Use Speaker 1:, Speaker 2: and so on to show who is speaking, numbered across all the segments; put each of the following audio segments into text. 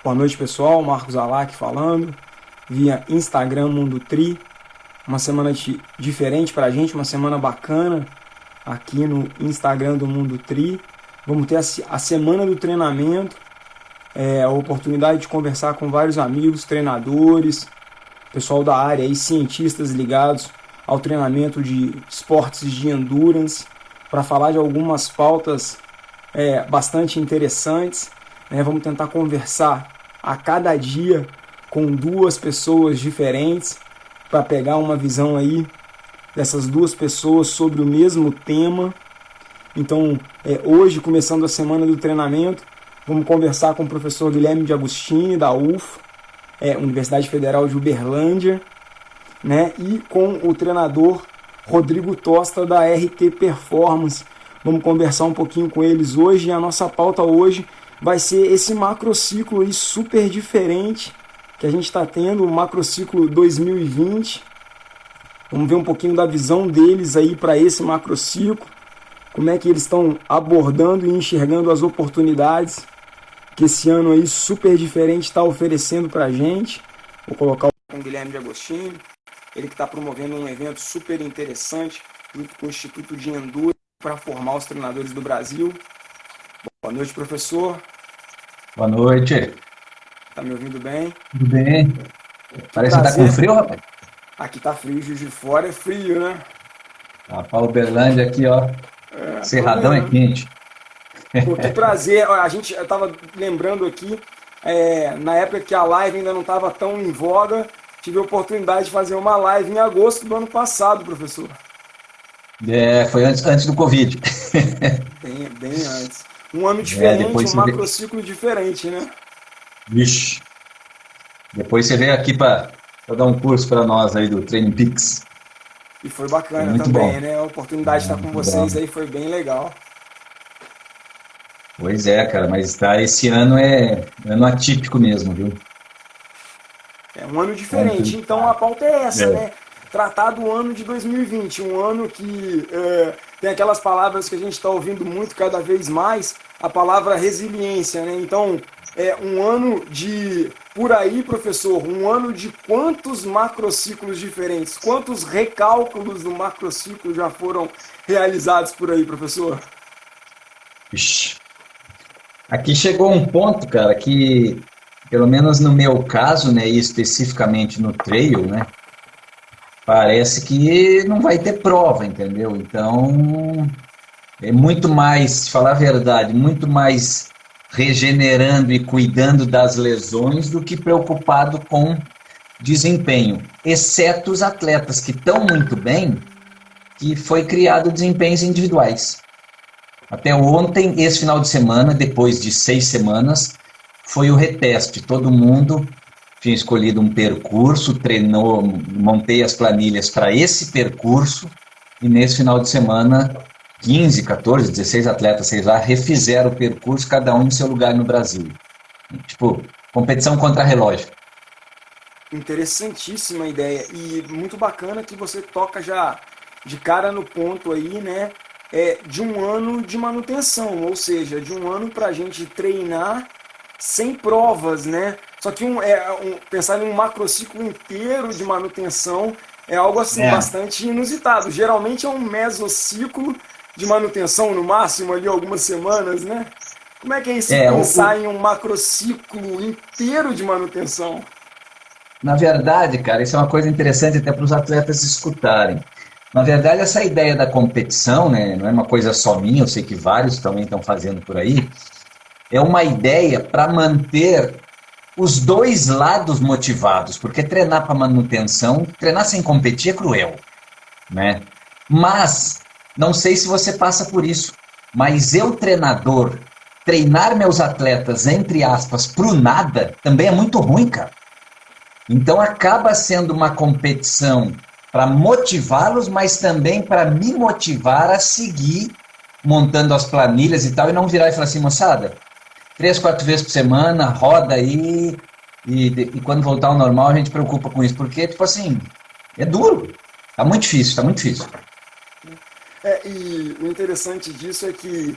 Speaker 1: Boa noite, pessoal. Marcos Alac falando, via Instagram Mundo Tri. Uma semana diferente para a gente, uma semana bacana aqui no Instagram do Mundo Tri. Vamos ter a semana do treinamento, a oportunidade de conversar com vários amigos, treinadores, pessoal da área, aí, cientistas ligados ao treinamento de esportes de endurance, para falar de algumas pautas bastante interessantes. Vamos tentar conversar a cada dia com duas pessoas diferentes para pegar uma visão aí dessas duas pessoas sobre o mesmo tema. Então, hoje, começando a semana do treinamento, vamos conversar com o professor Guilherme de Agostini, da UFO, Universidade Federal de Uberlândia, e com o treinador Rodrigo Tosta, da RT Performance. Vamos conversar um pouquinho com eles hoje, e a nossa pauta hoje vai ser esse macrociclo aí super diferente que a gente está tendo, o macrociclo 2020. Vamos ver um pouquinho da visão deles aí para esse macrociclo, como é que eles estão abordando e enxergando as oportunidades que esse ano aí super diferente está oferecendo para a gente. Vou colocar o Guilherme de Agostini, ele que está promovendo um evento super interessante junto com o Instituto de Endurance para formar os treinadores do Brasil. Boa noite, professor.
Speaker 2: Boa noite.
Speaker 1: Tá me ouvindo bem?
Speaker 2: Tudo bem? Parece que tá com frio, rapaz.
Speaker 1: Aqui tá frio, Juiz de Fora é frio, né?
Speaker 2: Para Uberlândia aqui, ó. Cerradão é quente.
Speaker 1: Pô, que prazer. Eu tava lembrando aqui, na época que a live ainda não estava tão em voga, tive a oportunidade de fazer uma live em agosto do ano passado, professor.
Speaker 2: Foi antes do Covid.
Speaker 1: Bem antes. Um ano diferente, um macrociclo diferente, né?
Speaker 2: Vixe. Depois você veio aqui para dar um curso para nós aí do Training Peaks.
Speaker 1: E foi bacana
Speaker 2: muito
Speaker 1: também,
Speaker 2: bom.
Speaker 1: né? A oportunidade de estar com vocês aí foi bem legal.
Speaker 2: Pois é, cara, mas esse ano é ano atípico mesmo, viu?
Speaker 1: É um ano diferente, então a pauta é essa, né? Tratar do ano de 2020, um ano que tem aquelas palavras que a gente está ouvindo muito cada vez mais, a palavra resiliência, né? Então, um ano de, por aí, professor, um ano de quantos macrociclos diferentes, quantos recálculos do macrociclo já foram realizados por aí, professor?
Speaker 2: Ixi. Aqui chegou um ponto, cara, que, pelo menos no meu caso, né, e especificamente no trail, né, parece que não vai ter prova, entendeu? Então, é muito mais, falar a verdade, muito mais regenerando e cuidando das lesões do que preocupado com desempenho, exceto os atletas que estão muito bem, que foi criado desempenhos individuais. Até ontem, esse final de semana, depois de 6 semanas, foi o reteste. Todo mundo tinha escolhido um percurso, treinou, montei as planilhas para esse percurso, e nesse final de semana, 15, 14, 16 atletas, sei lá, refizeram o percurso, cada um em seu lugar no Brasil. Tipo, competição contra relógio.
Speaker 1: Interessantíssima ideia e muito bacana que você toca já de cara no ponto aí, né? De um ano de manutenção, ou seja, de um ano para a gente treinar sem provas, né? Só que pensar em um macrociclo inteiro de manutenção é algo assim bastante inusitado. Geralmente é um mesociclo de manutenção, no máximo ali algumas semanas, né? Como é que é isso pensar em um macrociclo inteiro de manutenção?
Speaker 2: Na verdade, cara, isso é uma coisa interessante até para os atletas escutarem. Na verdade, essa ideia da competição, né, não é uma coisa só minha, eu sei que vários também estão fazendo por aí, é uma ideia para manter os dois lados motivados, porque treinar para manutenção, treinar sem competir é cruel, né? Mas, não sei se você passa por isso, mas eu, treinador, treinar meus atletas, entre aspas, pro nada, também é muito ruim, cara. Então acaba sendo uma competição para motivá-los, mas também para me motivar a seguir montando as planilhas e tal, e não virar e falar assim, moçada, 3, 4 vezes por semana, roda aí, e quando voltar ao normal a gente preocupa com isso, porque, tipo assim, é duro, tá muito difícil, tá muito difícil.
Speaker 1: E o interessante disso é que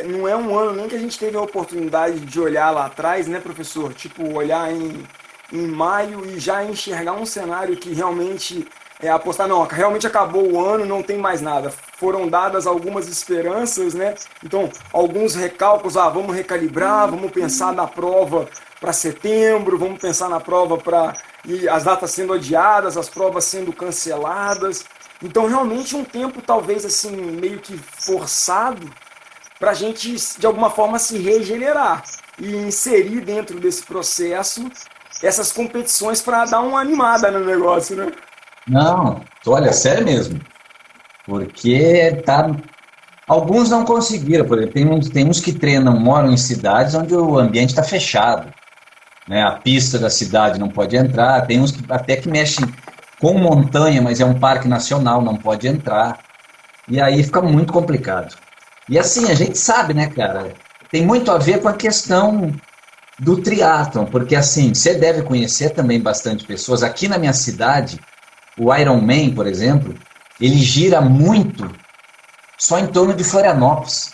Speaker 1: não é um ano nem que a gente teve a oportunidade de olhar lá atrás, né, professor? Tipo, olhar em maio e já enxergar um cenário que realmente apostar, não, realmente acabou o ano, não tem mais nada. Foram dadas algumas esperanças, né? Então, alguns recálculos, vamos recalibrar, vamos pensar na prova para setembro, vamos pensar na prova para e as datas sendo adiadas, as provas sendo canceladas. Então, realmente um tempo talvez assim meio que forçado para a gente de alguma forma se regenerar e inserir dentro desse processo essas competições para dar uma animada no negócio, né?
Speaker 2: Não, olha, sério mesmo. Porque alguns não conseguiram, por exemplo, tem uns que treinam, moram em cidades onde o ambiente está fechado, né? A pista da cidade não pode entrar, tem uns que até que mexem com montanha, mas é um parque nacional, não pode entrar. E aí fica muito complicado. E assim, a gente sabe, né, cara? Tem muito a ver com a questão do triatlon, porque assim, você deve conhecer também bastante pessoas. Aqui na minha cidade, o Ironman, por exemplo, ele gira muito só em torno de Florianópolis.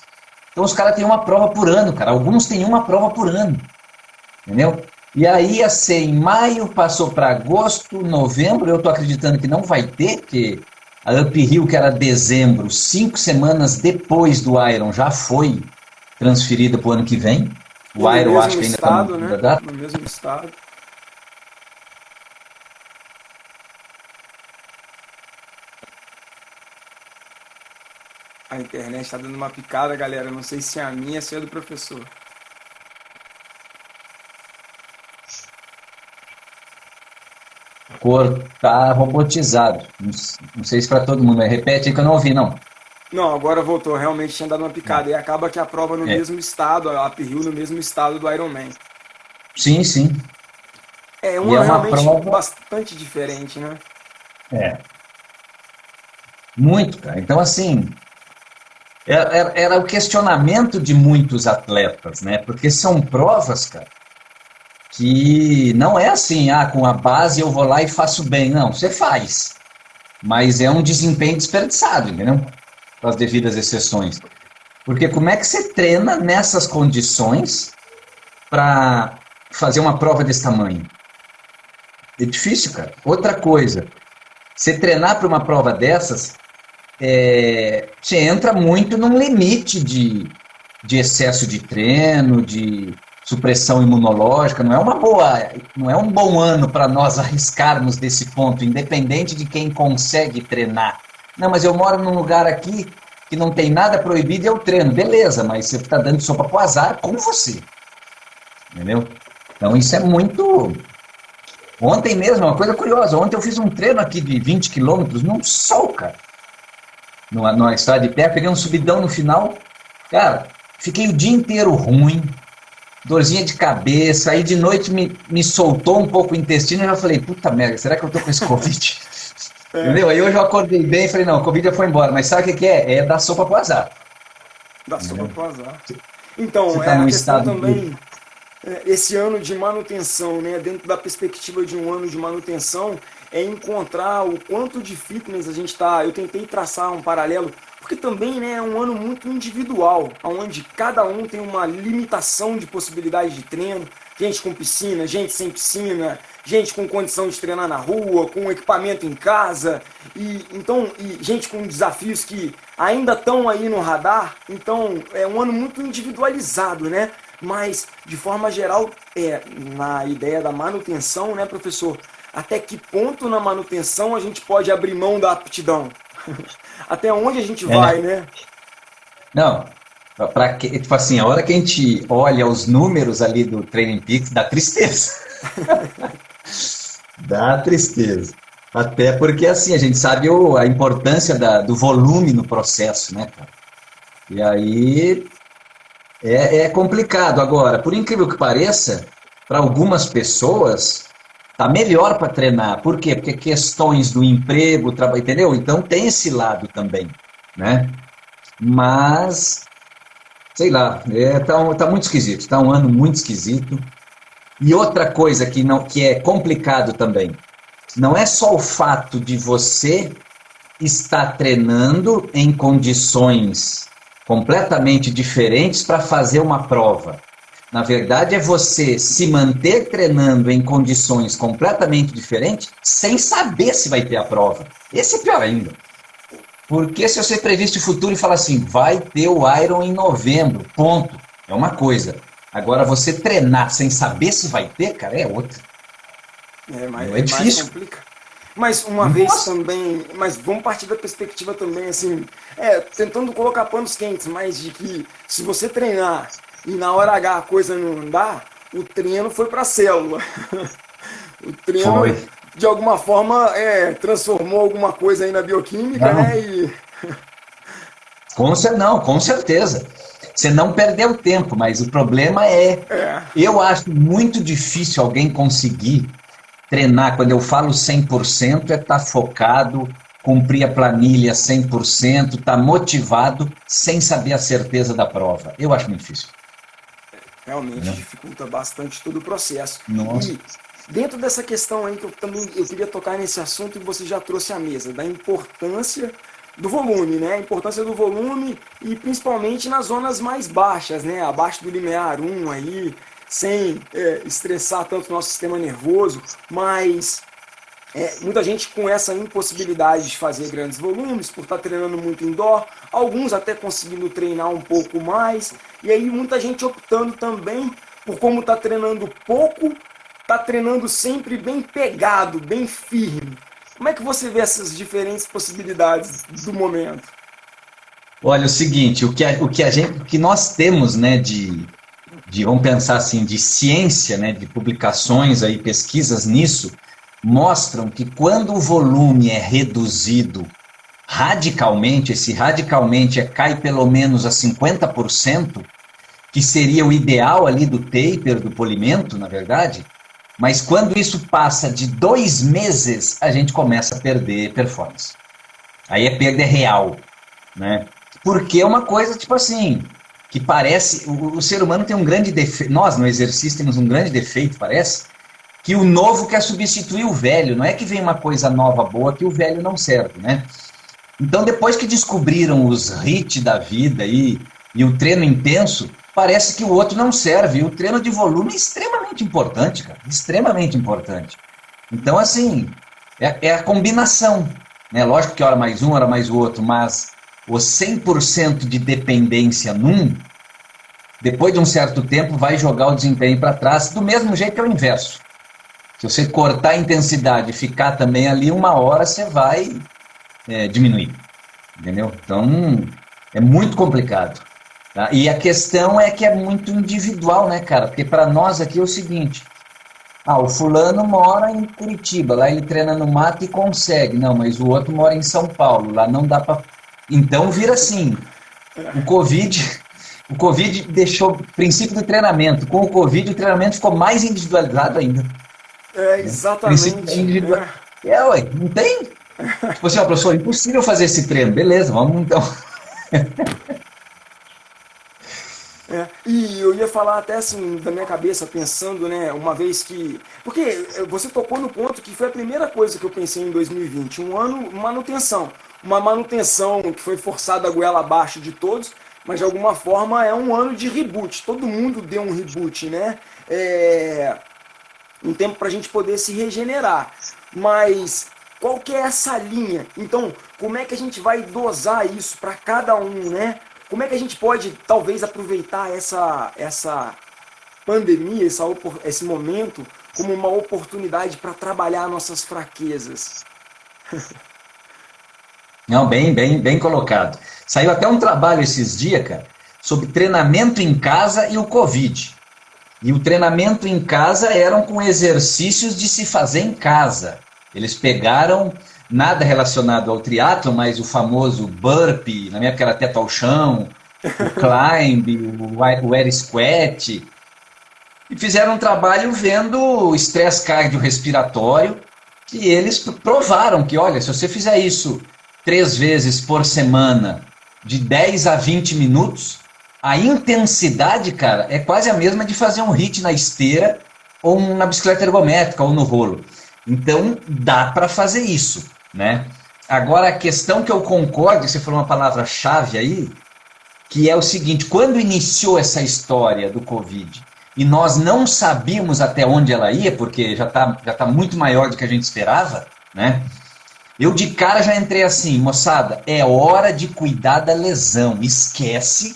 Speaker 2: Então os caras têm uma prova por ano, cara. Alguns têm uma prova por ano, entendeu? E aí ia ser em maio, passou para agosto, novembro. Eu tô acreditando que não vai ter, porque a Uphill, que era dezembro, 5 semanas depois do Iron, já foi transferida para o ano que vem. O
Speaker 1: E no
Speaker 2: Iron acho
Speaker 1: mesmo
Speaker 2: que ainda está
Speaker 1: estado,
Speaker 2: na
Speaker 1: né?
Speaker 2: data.
Speaker 1: No mesmo estado. A internet está dando uma picada, galera. Não sei se é a minha, se é a do professor.
Speaker 2: Cor tá robotizado. Não sei se para todo mundo. Repete aí que eu não ouvi, não.
Speaker 1: Não, agora voltou. Realmente tinha dado uma picada. E acaba que a prova no
Speaker 2: É.
Speaker 1: mesmo estado, a Uphill no mesmo estado do Ironman.
Speaker 2: Sim, sim.
Speaker 1: É um
Speaker 2: E é
Speaker 1: ano
Speaker 2: uma
Speaker 1: realmente
Speaker 2: prova.
Speaker 1: bastante diferente, né?
Speaker 2: É. Muito, cara. Então, assim, era o questionamento de muitos atletas, né? Porque são provas, cara, que não é assim, com a base eu vou lá e faço bem. Não, você faz. Mas é um desempenho desperdiçado, entendeu? Com as devidas exceções. Porque como é que você treina nessas condições para fazer uma prova desse tamanho? É difícil, cara. Outra coisa, você treinar para uma prova dessas, você entra muito num limite de excesso de treino, de supressão imunológica. Não é um bom ano para nós arriscarmos desse ponto, independente de quem consegue treinar. Não, mas eu moro num lugar aqui que não tem nada proibido e eu treino. Beleza, mas você está dando sopa pro azar com você. Entendeu? Então isso é muito. Ontem mesmo, uma coisa curiosa, ontem eu fiz um treino aqui de 20 quilômetros num sol, cara. Numa estrada de terra, peguei um subidão no final, cara, fiquei o dia inteiro ruim, dorzinha de cabeça, aí de noite me soltou um pouco o intestino e eu já falei, puta merda, será que eu tô com esse Covid? Entendeu? Aí hoje eu acordei bem e falei, não, o Covid já foi embora, mas sabe o que é? É dar sopa pro azar.
Speaker 1: Da sopa
Speaker 2: Entendeu?
Speaker 1: pro azar.
Speaker 2: Você
Speaker 1: Então,
Speaker 2: tá
Speaker 1: a
Speaker 2: num
Speaker 1: questão
Speaker 2: estado de...
Speaker 1: também, esse ano de manutenção, né, dentro da perspectiva de um ano de manutenção, é encontrar o quanto de fitness a gente está. Eu tentei traçar um paralelo, porque também, né, é um ano muito individual, onde cada um tem uma limitação de possibilidade de treino. Gente com piscina, gente sem piscina, gente com condição de treinar na rua, com equipamento em casa, e gente com desafios que ainda estão aí no radar. Então é um ano muito individualizado, né? Mas de forma geral, na ideia da manutenção, né, professor? Até que ponto na manutenção a gente pode abrir mão da aptidão? Até onde a gente vai, né?
Speaker 2: Não, tipo assim, a hora que a gente olha os números ali do Training Peaks, dá tristeza. Dá tristeza. Até porque, assim, a gente sabe a importância do volume no processo, né, cara? E aí é complicado. Agora, por incrível que pareça, para algumas pessoas, tá melhor para treinar. Por quê? Porque questões do emprego, trabalho, entendeu? Então tem esse lado também, né? Mas, sei lá, tá muito esquisito. Tá um ano muito esquisito. E outra coisa que é complicado também, não é só o fato de você estar treinando em condições completamente diferentes para fazer uma prova. Na verdade, é você se manter treinando em condições completamente diferentes sem saber se vai ter a prova. Esse é pior ainda. Porque se você previste o futuro e fala assim, vai ter o Iron em novembro, ponto. É uma coisa. Agora, você treinar sem saber se vai ter, cara, é outra.
Speaker 1: É
Speaker 2: difícil.
Speaker 1: mais complicado. Mas uma vez também, mas vamos partir da perspectiva também, assim, tentando colocar panos quentes, mas de que se você treinar e na hora H a coisa não andar, o treino foi para a célula. O treino,
Speaker 2: Foi.
Speaker 1: de alguma forma, transformou alguma coisa aí na bioquímica,
Speaker 2: Não.
Speaker 1: né? E
Speaker 2: Não, com certeza. Você não perdeu tempo, mas o problema
Speaker 1: é,
Speaker 2: eu acho muito difícil alguém conseguir treinar. Quando eu falo 100%, é estar focado, cumprir a planilha 100%, estar motivado, sem saber a certeza da prova. Eu acho muito difícil.
Speaker 1: realmente dificulta bastante todo o processo.
Speaker 2: Nossa.
Speaker 1: E dentro dessa questão aí que eu queria tocar nesse assunto que você já trouxe à mesa, da importância do volume, né? A importância do volume e principalmente nas zonas mais baixas, né? Abaixo do limiar 1 aí, sem estressar tanto o nosso sistema nervoso, mas muita gente com essa impossibilidade de fazer grandes volumes, por estar treinando muito indoor, alguns até conseguindo treinar um pouco mais, e aí muita gente optando também por como está treinando pouco, está treinando sempre bem pegado, bem firme. Como é que você vê essas diferentes possibilidades do momento?
Speaker 2: Olha, o seguinte, o que nós temos, né, vamos pensar assim, de ciência, né, de publicações aí, pesquisas nisso, mostram que quando o volume é reduzido radicalmente, esse radicalmente cai pelo menos a 50%, que seria o ideal ali do taper, do polimento, na verdade, mas quando isso passa de 2 meses, a gente começa a perder performance. Aí é perda real, né? Porque é uma coisa, tipo assim, que parece... O ser humano tem um grande defeito... Nós, no exercício, temos um grande defeito, parece, que o novo quer substituir o velho. Não é que vem uma coisa nova boa que o velho não serve, né? Então, depois que descobriram os HIIT da vida e o treino intenso, parece que o outro não serve. E o treino de volume é extremamente importante, cara. Extremamente importante. Então, assim, é a combinação, né? Lógico que hora mais um, hora mais o outro, mas o 100% de dependência num, depois de um certo tempo, vai jogar o desempenho para trás, do mesmo jeito que é o inverso. Se você cortar a intensidade e ficar também ali, uma hora você vai diminuir, entendeu? Então, é muito complicado. Tá? E a questão é que é muito individual, né, cara? Porque para nós aqui é o seguinte, o fulano mora em Curitiba, lá ele treina no mato e consegue. Não, mas o outro mora em São Paulo, lá não dá para... Então, vira assim, o Covid deixou o princípio do treinamento. Com o Covid, o treinamento ficou mais individualizado ainda.
Speaker 1: Exatamente.
Speaker 2: Ué, não tem? Tipo assim, professor, impossível fazer esse treino. Beleza, vamos então.
Speaker 1: E eu ia falar até assim, da minha cabeça, pensando, né, uma vez que... Porque você tocou no ponto que foi a primeira coisa que eu pensei em 2020, um ano manutenção. Uma manutenção que foi forçada a goela abaixo de todos, mas de alguma forma é um ano de reboot. Todo mundo deu um reboot, né? Um tempo para a gente poder se regenerar. Mas qual que é essa linha? Então, como é que a gente vai dosar isso para cada um, né? Como é que a gente pode, talvez, aproveitar essa pandemia, esse momento, como uma oportunidade para trabalhar nossas fraquezas?
Speaker 2: Não, bem colocado. Saiu até um trabalho esses dias, cara, sobre treinamento em casa e o Covid. E o treinamento em casa eram com exercícios de se fazer em casa. Eles pegaram nada relacionado ao triatlo, mas o famoso burpee, na minha época era teto ao chão, o climb, o air squat, e fizeram um trabalho vendo o estresse cardiorrespiratório, que eles provaram que, olha, se você fizer isso 3 vezes por semana, de 10 a 20 minutos, a intensidade, cara, é quase a mesma de fazer um HIIT na esteira ou na bicicleta ergométrica ou no rolo. Então, dá para fazer isso, né? Agora, a questão que eu concordo, você falou uma palavra-chave aí, que é o seguinte: quando iniciou essa história do Covid e nós não sabíamos até onde ela ia, porque já tá muito maior do que a gente esperava, né? Eu de cara já entrei assim: moçada, é hora de cuidar da lesão, esquece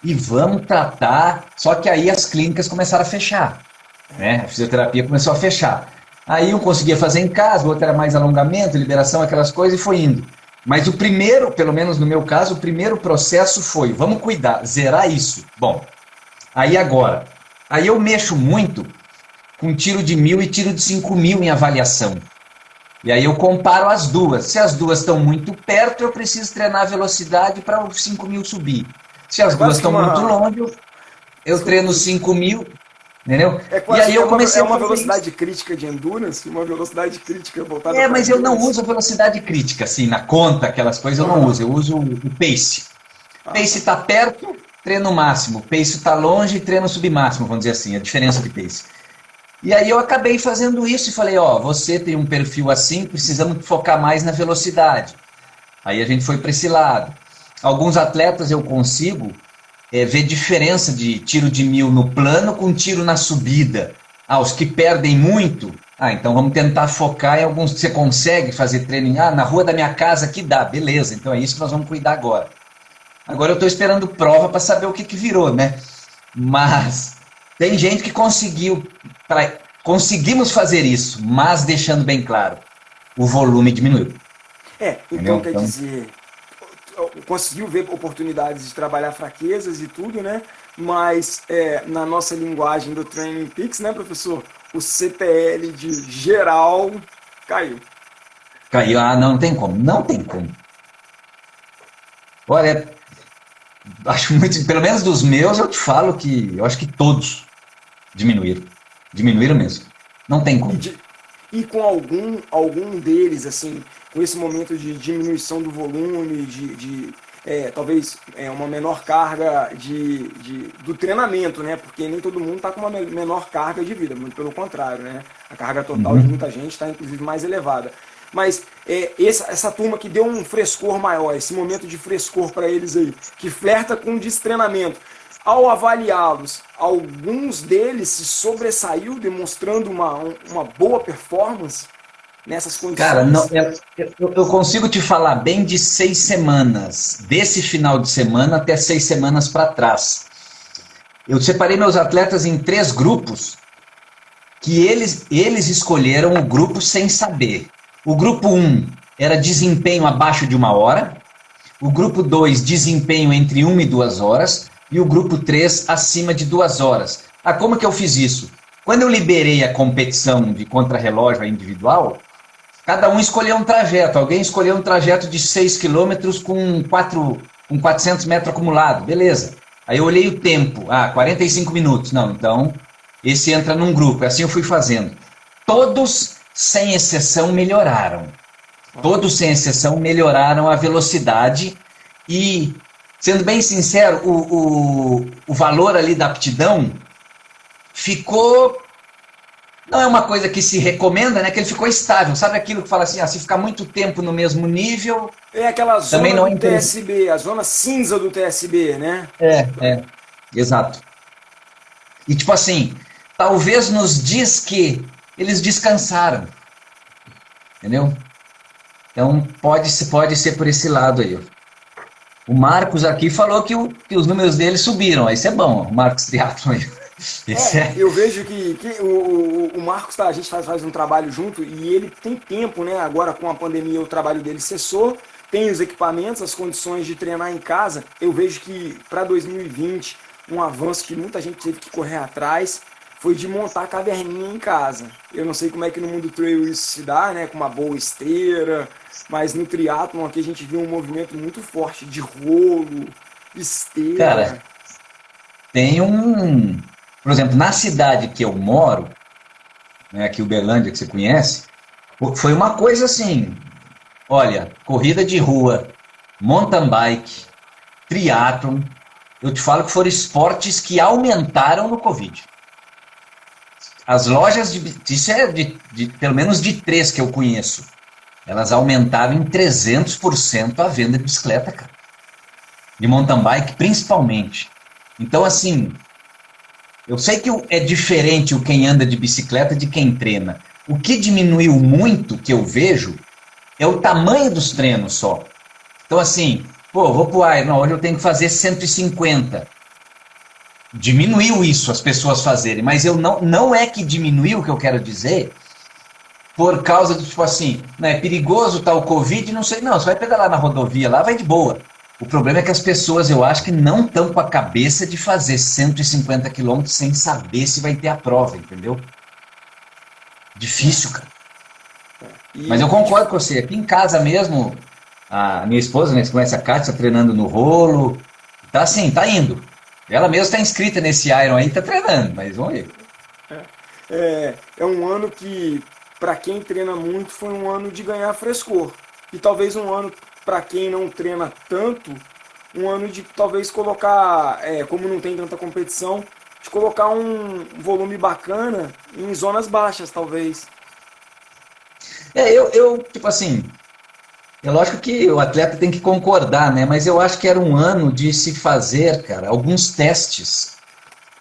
Speaker 2: e vamos tratar. Só que aí as clínicas começaram a fechar, né? A fisioterapia começou a fechar. Aí um conseguia fazer em casa, o outro era mais alongamento, liberação, aquelas coisas, e foi indo. Mas o primeiro, pelo menos no meu caso, o primeiro processo foi: vamos cuidar, zerar isso. Bom, aí agora, aí eu mexo muito com tiro de 1.000 e tiro de 5.000 em avaliação. E aí eu comparo as duas. Se as duas estão muito perto, eu preciso treinar a velocidade para os 5.000 subir. Se as duas estão muito longe, eu treino 5.000, entendeu?
Speaker 1: E aí eu comecei uma velocidade crítica de endurance, uma velocidade crítica voltada para
Speaker 2: mas eu não uso a velocidade crítica, assim, na conta, aquelas coisas eu não uso. Eu uso o pace. Pace está perto, treino máximo. Pace está longe, treino submáximo, vamos dizer assim, a diferença de pace. E aí eu acabei fazendo isso e falei: ó, você tem um perfil assim, precisamos focar mais na velocidade. Aí a gente foi para esse lado. Alguns atletas eu consigo ver diferença de tiro de 1.000 no plano com tiro na subida. Os que perdem muito, então vamos tentar focar em alguns que você consegue fazer treino. Na rua da minha casa aqui dá, beleza, então é isso que nós vamos cuidar agora. Agora eu estou esperando prova para saber o que virou, né? Mas tem gente que conseguimos fazer isso, mas deixando bem claro, o volume diminuiu.
Speaker 1: Então quer dizer, conseguiu ver oportunidades de trabalhar fraquezas e tudo, né? Mas na nossa linguagem do Training Peaks, né, professor? O CPL de geral caiu.
Speaker 2: Caiu, não tem como, não tem como. Olha, acho muito, pelo menos dos meus, eu te falo que eu acho que todos diminuíram. Diminuíram mesmo. Não tem como.
Speaker 1: E com algum deles, assim, com esse momento de diminuição do volume, talvez uma menor carga do treinamento, né? Porque nem todo mundo está com uma menor carga de vida, muito pelo contrário, né? A carga total de muita gente está, inclusive, mais elevada. Mas essa turma que deu um frescor maior, esse momento de frescor para eles aí, que flerta com destreinamento, ao avaliá-los, alguns deles se sobressaiu, demonstrando uma boa performance nessas condições?
Speaker 2: Cara, eu consigo te falar bem de 6 semanas, desse final de semana até 6 semanas para trás. Eu separei meus atletas em 3 grupos, que eles escolheram o grupo sem saber. O grupo 1 era desempenho abaixo de 1 hora, o grupo 2, desempenho entre 1 e 2 horas, e o grupo 3 acima de 2 horas. Como que eu fiz isso? Quando eu liberei a competição de contrarrelógio individual, cada um escolheu um trajeto. Alguém escolheu um trajeto de 6 quilômetros com 400 metros acumulado. Beleza. Aí eu olhei o tempo. 45 minutos. Não, então esse entra num grupo. Assim eu fui fazendo. Todos, sem exceção, melhoraram. Todos, sem exceção, melhoraram a velocidade e... Sendo bem sincero, o valor ali da aptidão ficou... Não é uma coisa que se recomenda, né? Que ele ficou estável. Sabe aquilo que fala assim, se ficar muito tempo no mesmo nível...
Speaker 1: É aquela zona do TSB, a zona cinza do TSB, né?
Speaker 2: Exato. E tipo assim, talvez nos diz que eles descansaram. Entendeu? Então pode ser por esse lado aí. O Marcos aqui falou que os números dele subiram. Isso é bom, o Marcos Triathlon aí.
Speaker 1: Eu vejo que o Marcos, a gente faz um trabalho junto e ele tem tempo, né? Agora com a pandemia o trabalho dele cessou, tem os equipamentos, as condições de treinar em casa. Eu vejo que para 2020 um avanço que muita gente teve que correr atrás foi de montar a caverninha em casa. Eu não sei como é que no mundo trail isso se dá, né? Com uma boa esteira, mas no triatlon aqui a gente viu um movimento muito forte de rolo, esteira.
Speaker 2: Cara, tem por exemplo, na cidade que eu moro, né, aqui Uberlândia, que você conhece, foi uma coisa assim, olha, corrida de rua, mountain bike, triatlon, eu te falo que foram esportes que aumentaram no Covid. As lojas, isso é pelo menos de 3 que eu conheço, elas aumentaram em 300% a venda de bicicleta, cara. de mountain bike principalmente. Então, assim, eu sei que é diferente o quem anda de bicicleta de quem treina. O que diminuiu muito, que eu vejo, é o tamanho dos treinos só. Então, assim, pô, vou pro Iron, hoje eu tenho que fazer 150. Diminuiu isso as pessoas fazerem, mas eu não é que diminuiu o que eu quero dizer por causa do tipo assim, né, é perigoso, tá o Covid, não sei, não, você vai pedalar na rodovia lá, vai de boa. O problema é que as pessoas, eu acho que não estão com a cabeça de fazer 150 quilômetros sem saber se vai ter a prova, entendeu? Difícil, cara. Mas eu concordo com você, aqui em casa mesmo, a minha esposa, né, você conhece a Kátia, tá treinando no rolo, tá assim, tá indo. Ela mesma está inscrita nesse Iron aí, tá treinando, mas vamos ver.
Speaker 1: É um ano que, para quem treina muito, foi um ano de ganhar frescor. E talvez um ano, para quem não treina tanto, um ano de talvez colocar, como não tem tanta competição, de colocar um volume bacana em zonas baixas, talvez.
Speaker 2: Tipo assim, é lógico que o atleta tem que concordar, né? Mas eu acho que era um ano de se fazer, cara, alguns testes.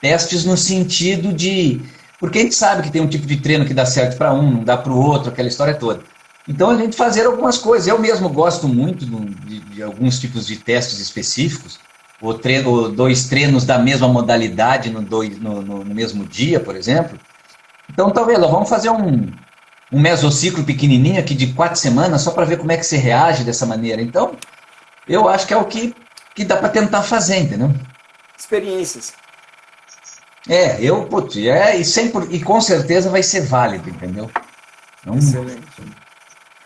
Speaker 2: Testes no sentido de... Porque a gente sabe que tem um tipo de treino que dá certo para um, não dá para o outro, aquela história toda. Então a gente fazer algumas coisas. Eu mesmo gosto muito de alguns tipos de testes específicos. Ou 2 treinos da mesma modalidade no mesmo dia, por exemplo. Então talvez, vamos fazer um mesociclo pequenininho aqui de 4 semanas, só para ver como é que você reage dessa maneira. Então, eu acho que é o que dá para tentar fazer, entendeu?
Speaker 1: Experiências.
Speaker 2: E com certeza vai ser válido, entendeu? Então,
Speaker 1: excelente.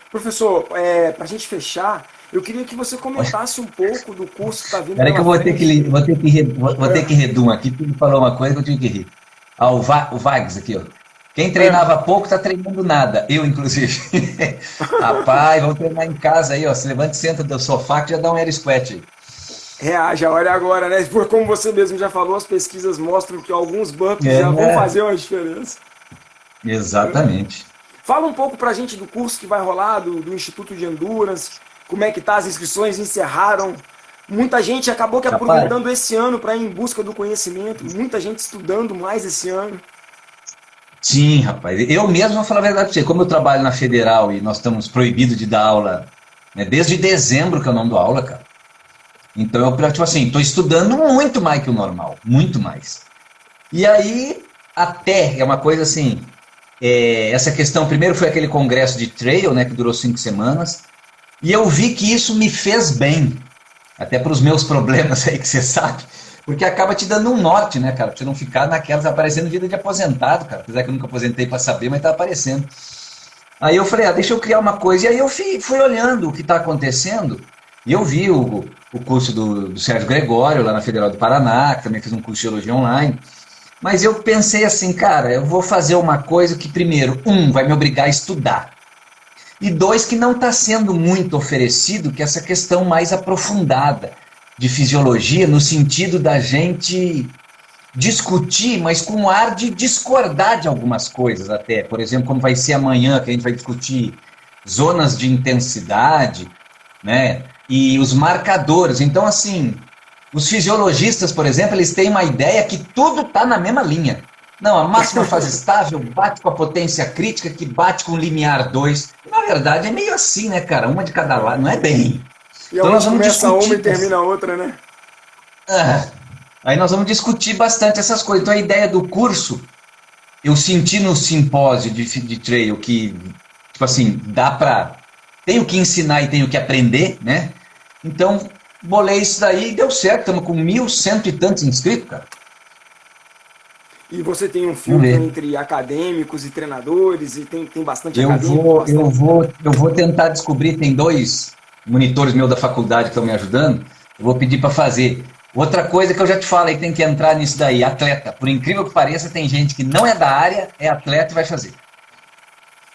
Speaker 1: Professor, para a gente fechar, eu queria que você comentasse um pouco do curso que está vindo.
Speaker 2: Peraí que eu vou ter que redum aqui, porque ele falou uma coisa que eu tive que rir. O Vags aqui, ó. Quem treinava pouco tá treinando nada. Eu, inclusive. Rapaz, vamos treinar em casa aí, ó. Se levanta e senta do sofá que já dá um air squat aí.
Speaker 1: Reaja, olha agora, né? Por como você mesmo já falou, as pesquisas mostram que alguns burpees já vão fazer uma diferença.
Speaker 2: Exatamente.
Speaker 1: Fala um pouco pra gente do curso que vai rolar, do Instituto de Endurance, como é que tá, as inscrições encerraram. Muita gente acabou que aproveitando esse ano para ir em busca do conhecimento, muita gente estudando mais esse ano.
Speaker 2: Sim, rapaz. Eu mesmo vou falar a verdade pra você. Como eu trabalho na Federal e nós estamos proibidos de dar aula, né, desde dezembro que eu não dou aula, cara. Então eu, tipo assim, estou estudando muito mais que o normal. Muito mais. E aí, é uma coisa assim, essa questão, primeiro foi aquele congresso de trail, né, que durou 5 semanas, e eu vi que isso me fez bem, até para os meus problemas aí que você sabe, porque acaba te dando um norte, né, cara, pra você não ficar naquelas aparecendo vida de aposentado, cara, apesar que eu nunca aposentei para saber, mas tá aparecendo. Aí eu falei, deixa eu criar uma coisa, e aí eu fui olhando o que está acontecendo, e eu vi o curso do Sérgio Gregório, lá na Federal do Paraná, que também fiz um curso de Geologia Online. Mas eu pensei assim, cara, eu vou fazer uma coisa que, primeiro, vai me obrigar a estudar. E 2, que não está sendo muito oferecido, que é essa questão mais aprofundada de fisiologia, no sentido da gente discutir, mas com ar de discordar de algumas coisas até. Por exemplo, como vai ser amanhã, que a gente vai discutir zonas de intensidade, né? E os marcadores. Então, assim, os fisiologistas, por exemplo, eles têm uma ideia que tudo está na mesma linha. Não, a máxima fase estável bate com a potência crítica, que bate com o limiar 2. Na verdade, é meio assim, né, cara? Uma de cada lado, não é bem.
Speaker 1: E então, nós vamos começa uma e termina a outra, né?
Speaker 2: Aí nós vamos discutir bastante essas coisas. Então, a ideia do curso, eu senti no simpósio de trail que, tipo assim, dá pra... Tenho que ensinar e tenho que aprender, né? Então, bolei isso daí e deu certo. Estamos com 1.100 e tantos inscritos, cara.
Speaker 1: E você tem um filtro entre acadêmicos e treinadores, e tem bastante acadêmico?
Speaker 2: Eu vou tentar descobrir, tem 2 monitores meus da faculdade que estão me ajudando, eu vou pedir para fazer. Outra coisa que eu já te falei, tem que entrar nisso daí, atleta. Por incrível que pareça, tem gente que não é da área, é atleta e vai fazer.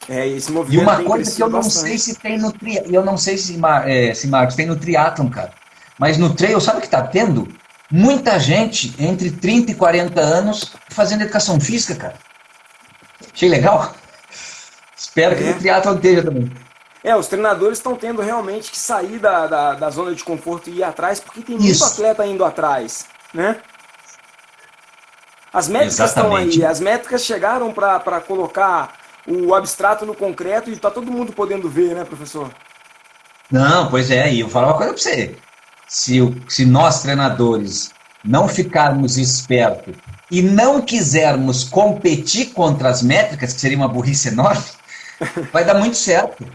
Speaker 1: Esse movimento.
Speaker 2: E uma coisa que eu não sei se tem no triatlon, eu não sei se Marcos tem no triatlon, cara. Mas no trail, sabe o que está tendo? Muita gente entre 30 e 40 anos fazendo educação física, cara. Achei legal. Espero que no triatlon esteja também.
Speaker 1: Os treinadores estão tendo realmente que sair da zona de conforto e ir atrás, porque tem muito
Speaker 2: Isso,
Speaker 1: atleta indo atrás, né? As métricas estão aí,
Speaker 2: exatamente.
Speaker 1: as métricas chegaram para colocar o abstrato no concreto e tá todo mundo podendo ver, né, professor?
Speaker 2: Não, pois é, e eu vou falar uma coisa para você. Se nós, treinadores, não ficarmos espertos e não quisermos competir contra as métricas, que seria uma burrice enorme, vai dar muito certo.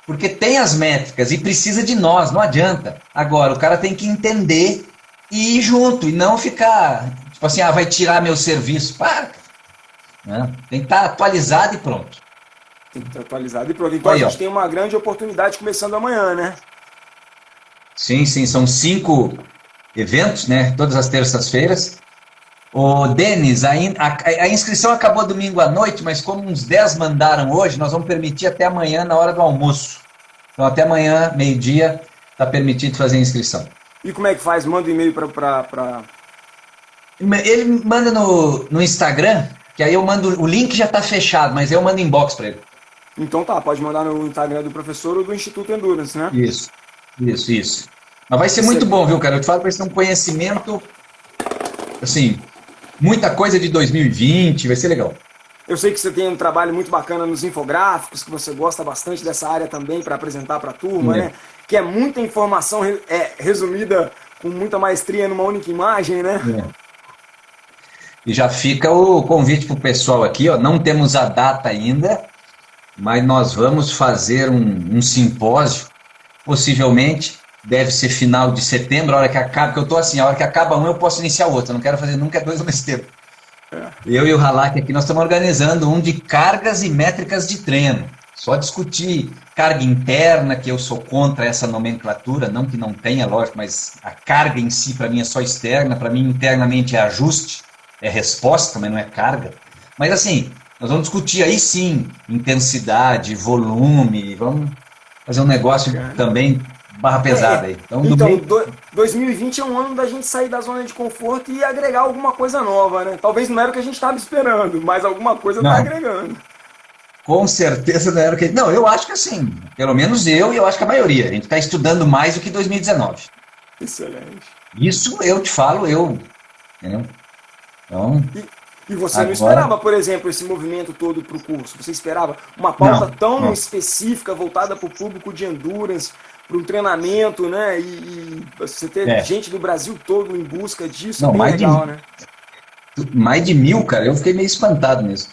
Speaker 2: Porque tem as métricas e precisa de nós, não adianta. Agora, o cara tem que entender e ir junto, e não ficar, tipo assim, vai tirar meu serviço. Para, né? Tem que estar atualizado e pronto.
Speaker 1: Tem que estar atualizado e pronto. Então a
Speaker 2: Aí, ó.
Speaker 1: gente tem uma grande oportunidade começando amanhã, né?
Speaker 2: Sim, sim, são 5 eventos, né? Todas as terças-feiras. Ô, Denis, a inscrição acabou domingo à noite, mas como uns 10 mandaram hoje, nós vamos permitir até amanhã na hora do almoço. Então, até amanhã, meio-dia, está permitido fazer a inscrição.
Speaker 1: E como é que faz? Manda um e-mail
Speaker 2: Ele manda no Instagram, que aí eu mando, o link já está fechado, mas eu mando inbox para ele.
Speaker 1: Então tá, pode mandar no Instagram do professor ou do Instituto Endurance, né?
Speaker 2: Isso, isso. Mas vai ser muito bom,
Speaker 1: Excelente.
Speaker 2: viu, cara? Eu te falo que vai ser um conhecimento, assim, muita coisa de 2020, vai ser legal.
Speaker 1: Eu sei que você tem um trabalho muito bacana nos infográficos, que você gosta bastante dessa área também para apresentar para a turma,
Speaker 2: É,
Speaker 1: né? Que é muita informação resumida com muita maestria numa única imagem, né?
Speaker 2: é. E já fica o convite para o pessoal aqui, ó. Não temos a data ainda, mas nós vamos fazer um simpósio, possivelmente, deve ser final de setembro, a hora que acaba, porque eu estou assim, a hora que acaba um eu posso iniciar outro, eu não quero fazer nunca dois ao mesmo tempo. Eu e o Halak aqui, nós estamos organizando um de cargas e métricas de treino. Só discutir carga interna, que eu sou contra essa nomenclatura, não que não tenha, lógico, mas a carga em si para mim é só externa, para mim internamente é ajuste, é resposta, mas não é carga. Mas assim, nós vamos discutir aí sim intensidade, volume, vamos fazer um negócio
Speaker 1: Bacana.
Speaker 2: também barra
Speaker 1: É,
Speaker 2: pesada
Speaker 1: é.
Speaker 2: aí. Então, do
Speaker 1: Então,
Speaker 2: meio.
Speaker 1: 2020 é um ano da gente sair da zona de conforto e agregar alguma coisa nova, né? Talvez não era o que a gente estava esperando, mas alguma coisa tá
Speaker 2: Não,
Speaker 1: agregando.
Speaker 2: com certeza não era o que. Não, eu acho que assim, pelo menos eu e eu acho que a maioria, a gente está estudando mais do que 2019.
Speaker 1: Excelente.
Speaker 2: Isso eu te falo, eu. Entendeu? Então,
Speaker 1: E, e você não
Speaker 2: agora.
Speaker 1: esperava, por exemplo, esse movimento todo para o curso? Você esperava uma pauta
Speaker 2: Não,
Speaker 1: tão
Speaker 2: não.
Speaker 1: específica, voltada para o público de endurance, para um treinamento, né? E você ter
Speaker 2: É.
Speaker 1: gente do Brasil todo em busca disso é
Speaker 2: Não,
Speaker 1: bem legal, né?
Speaker 2: mais de 1.000, cara. Eu fiquei meio espantado mesmo.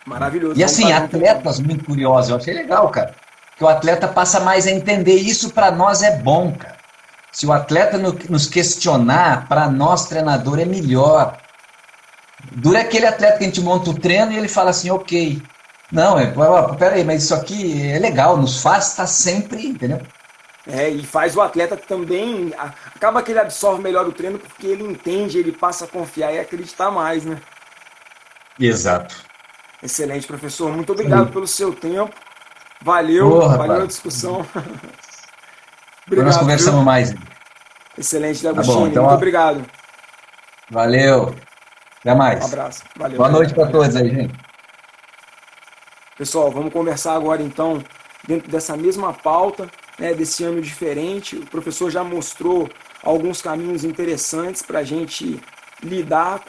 Speaker 1: Maravilhoso.
Speaker 2: E
Speaker 1: Vamos
Speaker 2: assim,
Speaker 1: fazer um tempão.
Speaker 2: atletas muito curiosos, eu achei legal, cara. Que o atleta passa mais a entender. Isso para nós é bom, cara. Se o atleta nos questionar, para nós, treinador, é melhor. Dura aquele atleta que a gente monta o treino e ele fala assim, ok. Não, peraí, mas isso aqui é legal, nos faz estar sempre, entendeu?
Speaker 1: E faz o atleta também. Acaba que ele absorve melhor o treino porque ele entende, ele passa a confiar e acreditar mais, né?
Speaker 2: Exato.
Speaker 1: Excelente, professor. Muito
Speaker 2: Isso
Speaker 1: obrigado
Speaker 2: aí.
Speaker 1: pelo seu tempo.
Speaker 2: Ô,
Speaker 1: Valeu a
Speaker 2: rapaz,
Speaker 1: discussão.
Speaker 2: depois nós
Speaker 1: Obrigado, viu?
Speaker 2: conversamos mais.
Speaker 1: Excelente,
Speaker 2: Tá bom,
Speaker 1: D'Agostini.
Speaker 2: então,
Speaker 1: Muito
Speaker 2: ó,
Speaker 1: obrigado.
Speaker 2: valeu. Até
Speaker 1: Um
Speaker 2: mais.
Speaker 1: abraço. Valeu,
Speaker 2: Boa
Speaker 1: até
Speaker 2: noite
Speaker 1: mais.
Speaker 2: para
Speaker 1: Valeu.
Speaker 2: todos aí, gente.
Speaker 1: Pessoal, vamos conversar agora então, dentro dessa mesma pauta, né, desse ano diferente. O professor já mostrou alguns caminhos interessantes para a gente lidar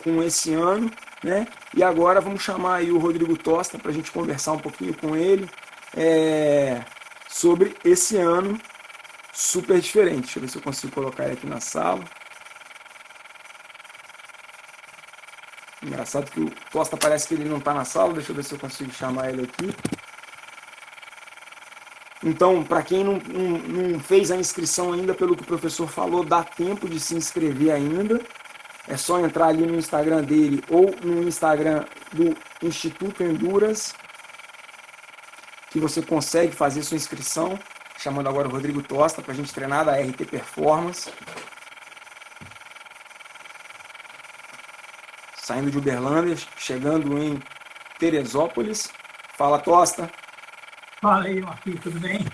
Speaker 1: com esse ano, né? E agora vamos chamar aí o Rodrigo Tosta para a gente conversar um pouquinho com ele sobre esse ano super diferente. Deixa eu ver se eu consigo colocar ele aqui na sala. Engraçado que o Tosta parece que ele não está na sala. Deixa eu ver se eu consigo chamar ele aqui. Então, para quem não fez a inscrição ainda, pelo que o professor falou, dá tempo de se inscrever ainda. É só entrar ali no Instagram dele ou no Instagram do Instituto Endurance, que você consegue fazer sua inscrição. Chamando agora o Rodrigo Tosta para a gente treinar da RT Performance. Saindo de Uberlândia, chegando em Teresópolis. Fala, Tosta.
Speaker 3: Fala aí, Marquinhos, tudo bem?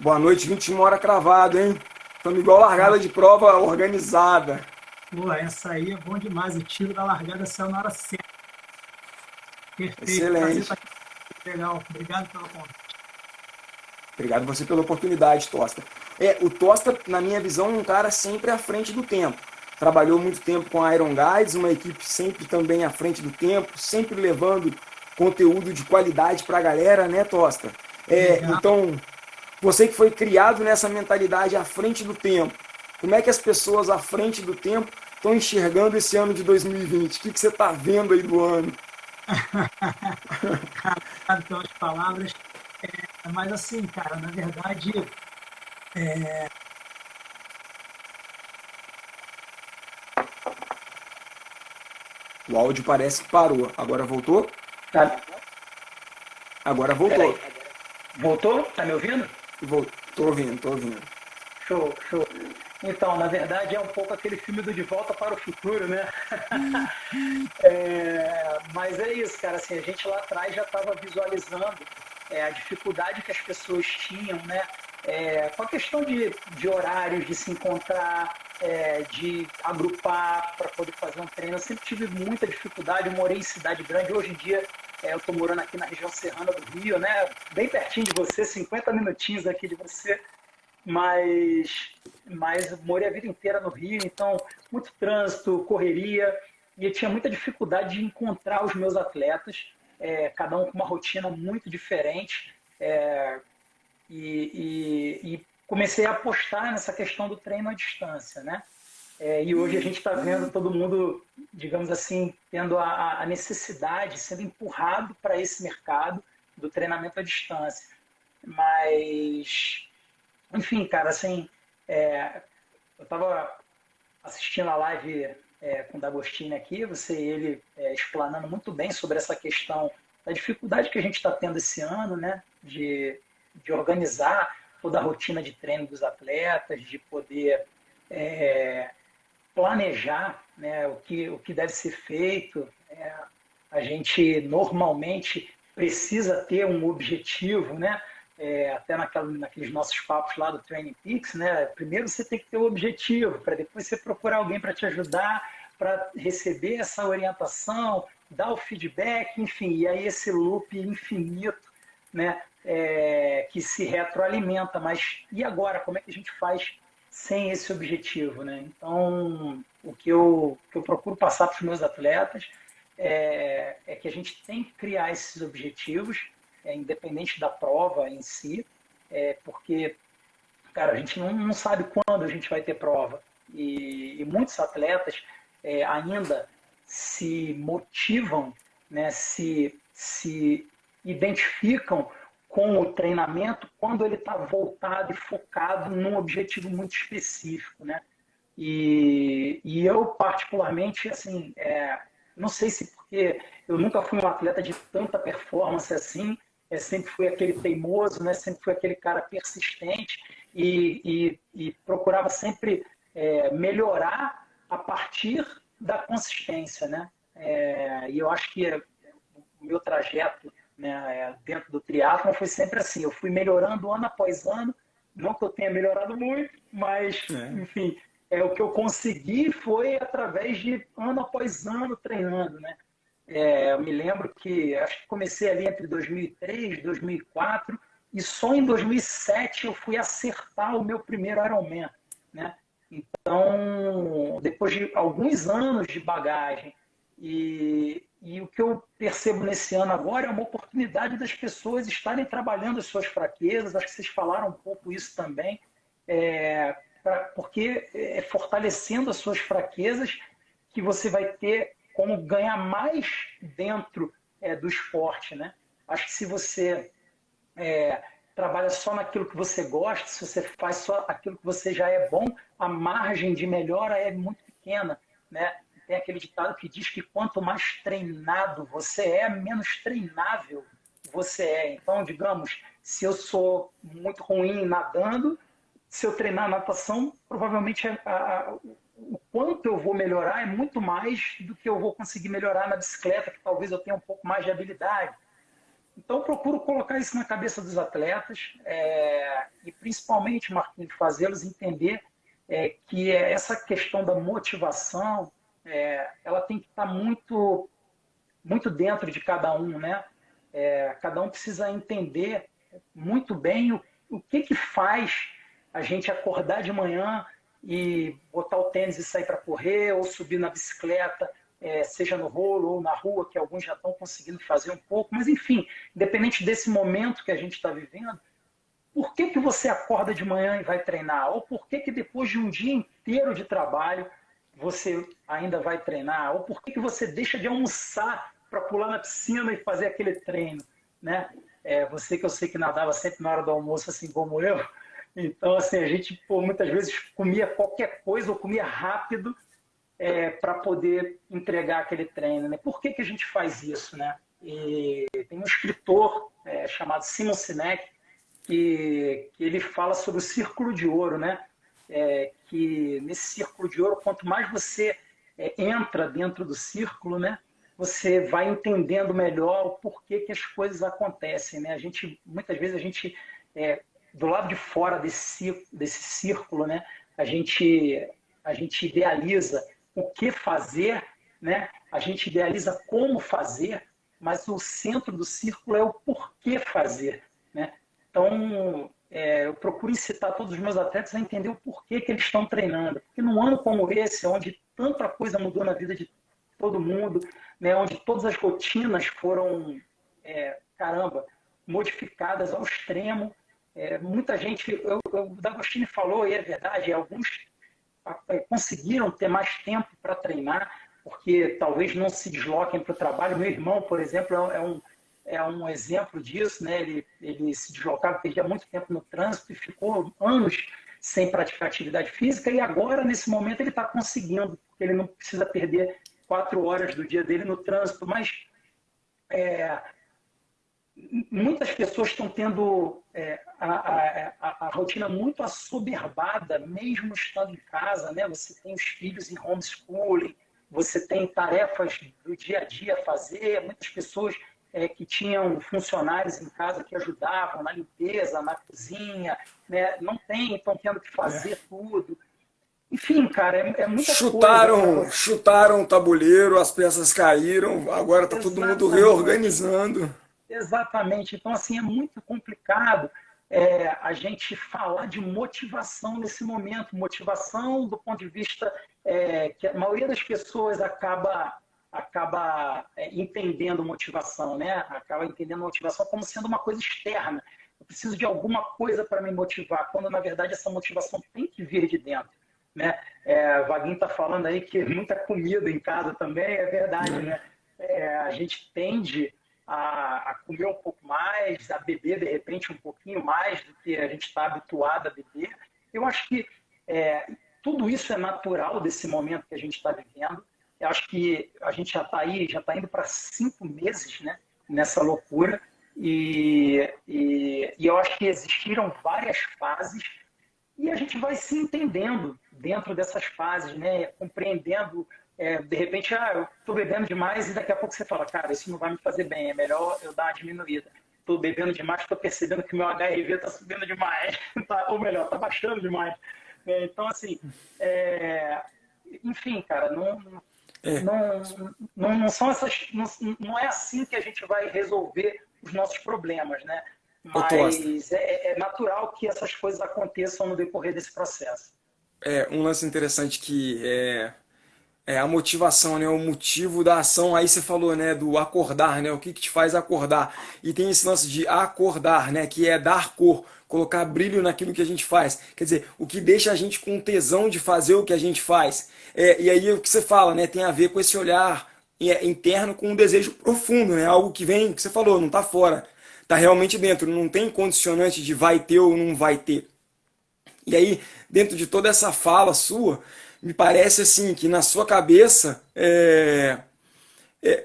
Speaker 1: Boa noite, 21 horas cravado, hein? Estamos igual largada de prova organizada.
Speaker 3: Pô, essa aí é bom demais. O tiro da largada saiu na hora certa. Perfeito. Prazer
Speaker 1: Excelente.
Speaker 3: estar aqui. Legal. Obrigado pelo convite.
Speaker 1: Obrigado você pela oportunidade, Tosta. O Tosta, na minha visão, é um cara sempre à frente do tempo. Trabalhou muito tempo com a Iron Guides, uma equipe sempre também à frente do tempo, sempre levando conteúdo de qualidade para a galera, né, Tosta? Então, você que foi criado nessa mentalidade à frente do tempo, como é que as pessoas à frente do tempo estão enxergando esse ano de 2020? O que você está vendo aí do ano?
Speaker 3: Obrigado pelas palavras. Mas assim, cara, na verdade,
Speaker 1: O áudio parece que parou. Agora voltou?
Speaker 4: Tá,
Speaker 1: Agora voltou.
Speaker 4: peraí. Voltou? Tá me ouvindo?
Speaker 1: Tô ouvindo, tô ouvindo.
Speaker 4: Show, show. Então, na verdade, é um pouco aquele filme do De Volta para o Futuro, né? Mas é isso, cara. Assim, a gente lá atrás já estava visualizando a dificuldade que as pessoas tinham, né? Com a questão de horários, de se encontrar, de agrupar para poder fazer um treino. Eu sempre tive muita dificuldade. Eu morei em cidade grande. Hoje em dia, eu estou morando aqui na região serrana do Rio, né? Bem pertinho de você, 50 minutinhos aqui de você. Mas morei a vida inteira no Rio, então muito trânsito, correria, e eu tinha muita dificuldade de encontrar os meus atletas, cada um com uma rotina muito diferente, e comecei a apostar nessa questão do treino à distância, né? E hoje a gente está vendo todo mundo, digamos assim, tendo a necessidade, sendo empurrado para esse mercado do treinamento à distância. Mas enfim, cara, assim, eu estava assistindo a live com o D'Agostini aqui, você e ele explanando muito bem sobre essa questão da dificuldade que a gente está tendo esse ano, né, de organizar toda a rotina de treino dos atletas, de poder planejar, né, o que deve ser feito. A gente normalmente precisa ter um objetivo, né? Até naqueles nossos papos lá do Training Peaks, né? Primeiro você tem que ter o objetivo, para depois você procurar alguém para te ajudar, para receber essa orientação, dar o feedback, enfim, e aí esse loop infinito, né? Que se retroalimenta. Mas e agora? Como é que a gente faz sem esse objetivo, né? Então, o que eu procuro passar para os meus atletas é que a gente tem que criar esses objetivos, independente da prova em si, porque, cara, a gente não sabe quando a gente vai ter prova. E muitos atletas ainda se motivam, né, se identificam com o treinamento quando ele está voltado e focado num objetivo muito específico, né? E eu, particularmente, assim, não sei se porque eu nunca fui um atleta de tanta performance assim, sempre fui aquele teimoso, né? Sempre fui aquele cara persistente e procurava sempre melhorar a partir da consistência, né? E eu acho que o meu trajeto, né, dentro do triatlon foi sempre assim, eu fui melhorando ano após ano, não que eu tenha melhorado muito, mas, enfim, o que eu consegui foi através de ano após ano treinando, né? Eu me lembro que acho que comecei ali entre 2003 e 2004 e só em 2007 eu fui acertar o meu primeiro Ironman, né? Então, depois de alguns anos de bagagem e o que eu percebo nesse ano agora é uma oportunidade das pessoas estarem trabalhando as suas fraquezas, acho que vocês falaram um pouco isso também, porque é fortalecendo as suas fraquezas que você vai ter como ganhar mais dentro do esporte, né? Acho que se você trabalha só naquilo que você gosta, se você faz só aquilo que você já é bom, a margem de melhora é muito pequena, né? Tem aquele ditado que diz que quanto mais treinado você menos treinável você é. Então, digamos, se eu sou muito ruim nadando, se eu treinar natação, provavelmente o quanto eu vou melhorar é muito mais do que eu vou conseguir melhorar na bicicleta, que talvez eu tenha um pouco mais de habilidade. Então, eu procuro colocar isso na cabeça dos atletas e, principalmente, Marquinhos, fazê-los entender que essa questão da motivação ela tem que estar muito, muito dentro de cada um, né? Cada um precisa entender muito bem o que que faz a gente acordar de manhã e botar o tênis e sair para correr, ou subir na bicicleta, seja no rolo ou na rua, que alguns já estão conseguindo fazer um pouco, mas enfim, independente desse momento que a gente está vivendo, por que que você acorda de manhã e vai treinar? Ou por que que depois de um dia inteiro de trabalho você ainda vai treinar? Ou por que que você deixa de almoçar para pular na piscina e fazer aquele treino, né? Você que eu sei que nadava sempre na hora do almoço, assim como eu. Então, assim, a gente muitas vezes comia qualquer coisa ou comia rápido para poder entregar aquele treino, né? Por que que a gente faz isso, né? E tem um escritor chamado Simon Sinek que ele fala sobre o círculo de ouro, né? Que nesse círculo de ouro, quanto mais você entra dentro do círculo, né? Você vai entendendo melhor o porquê que as coisas acontecem, né? Muitas vezes a gente do lado de fora desse círculo, né? A gente idealiza o que fazer, né? A gente idealiza como fazer, mas o centro do círculo é o porquê fazer, né? Então, eu procuro incitar todos os meus atletas a entender o porquê que eles estão treinando. Porque num ano como esse, onde tanta coisa mudou na vida de todo mundo, né? Onde todas as rotinas foram, modificadas ao extremo, muita gente, o D'Agostini falou, e é verdade, alguns conseguiram ter mais tempo para treinar, porque talvez não se desloquem para o trabalho. Meu irmão, por exemplo, é um exemplo disso, né? Ele se deslocava, perdia muito tempo no trânsito e ficou anos sem praticar atividade física, e agora, nesse momento, ele está conseguindo, porque ele não precisa perder 4 horas do dia dele no trânsito, mas muitas pessoas estão tendo a rotina muito assoberbada, mesmo estando em casa, né? Você tem os filhos em homeschooling, você tem tarefas do dia a dia a fazer, muitas pessoas que tinham funcionários em casa que ajudavam na limpeza, na cozinha, né? Não tem, estão tendo que fazer tudo. Enfim, cara, é muita coisa.
Speaker 1: Chutaram o tabuleiro, as peças caíram, agora está todo mundo reorganizando.
Speaker 4: Exatamente. Então, assim, é muito complicado a gente falar de motivação nesse momento. Motivação do ponto de vista que a maioria das pessoas acaba entendendo motivação, né? Acaba entendendo motivação como sendo uma coisa externa. Eu preciso de alguma coisa para me motivar, quando, na verdade, essa motivação tem que vir de dentro, né? O Vaguinho está falando aí que muita comida em casa também, é verdade, né? A gente tende a comer um pouco mais, a beber, de repente, um pouquinho mais do que a gente está habituado a beber. Eu acho que tudo isso é natural desse momento que a gente está vivendo. Eu acho que a gente já está indo para 5 meses, né, nessa loucura, e eu acho que existiram várias fases, e a gente vai se entendendo dentro dessas fases, né, compreendendo. De repente, eu estou bebendo demais, e daqui a pouco você fala, cara, isso não vai me fazer bem, é melhor eu dar uma diminuída. Estou bebendo demais, estou percebendo que meu HRV está subindo demais, ou melhor, está baixando demais. Então, assim, enfim, cara, não são essas, não é assim que a gente vai resolver os nossos problemas, né? Mas é natural que essas coisas aconteçam no decorrer desse processo.
Speaker 1: Um lance interessante que a motivação, né? O motivo da ação. Aí você falou, né? Do acordar, né? O que te faz acordar? E tem esse lance de acordar, né? Que é dar cor, colocar brilho naquilo que a gente faz. Quer dizer, o que deixa a gente com tesão de fazer o que a gente faz. E aí o que você fala, né? Tem a ver com esse olhar interno, com um desejo profundo, né? Algo que vem, que você falou, não está fora, está realmente dentro. Não tem condicionante de vai ter ou não vai ter. E aí, dentro de toda essa fala sua, me parece assim que na sua cabeça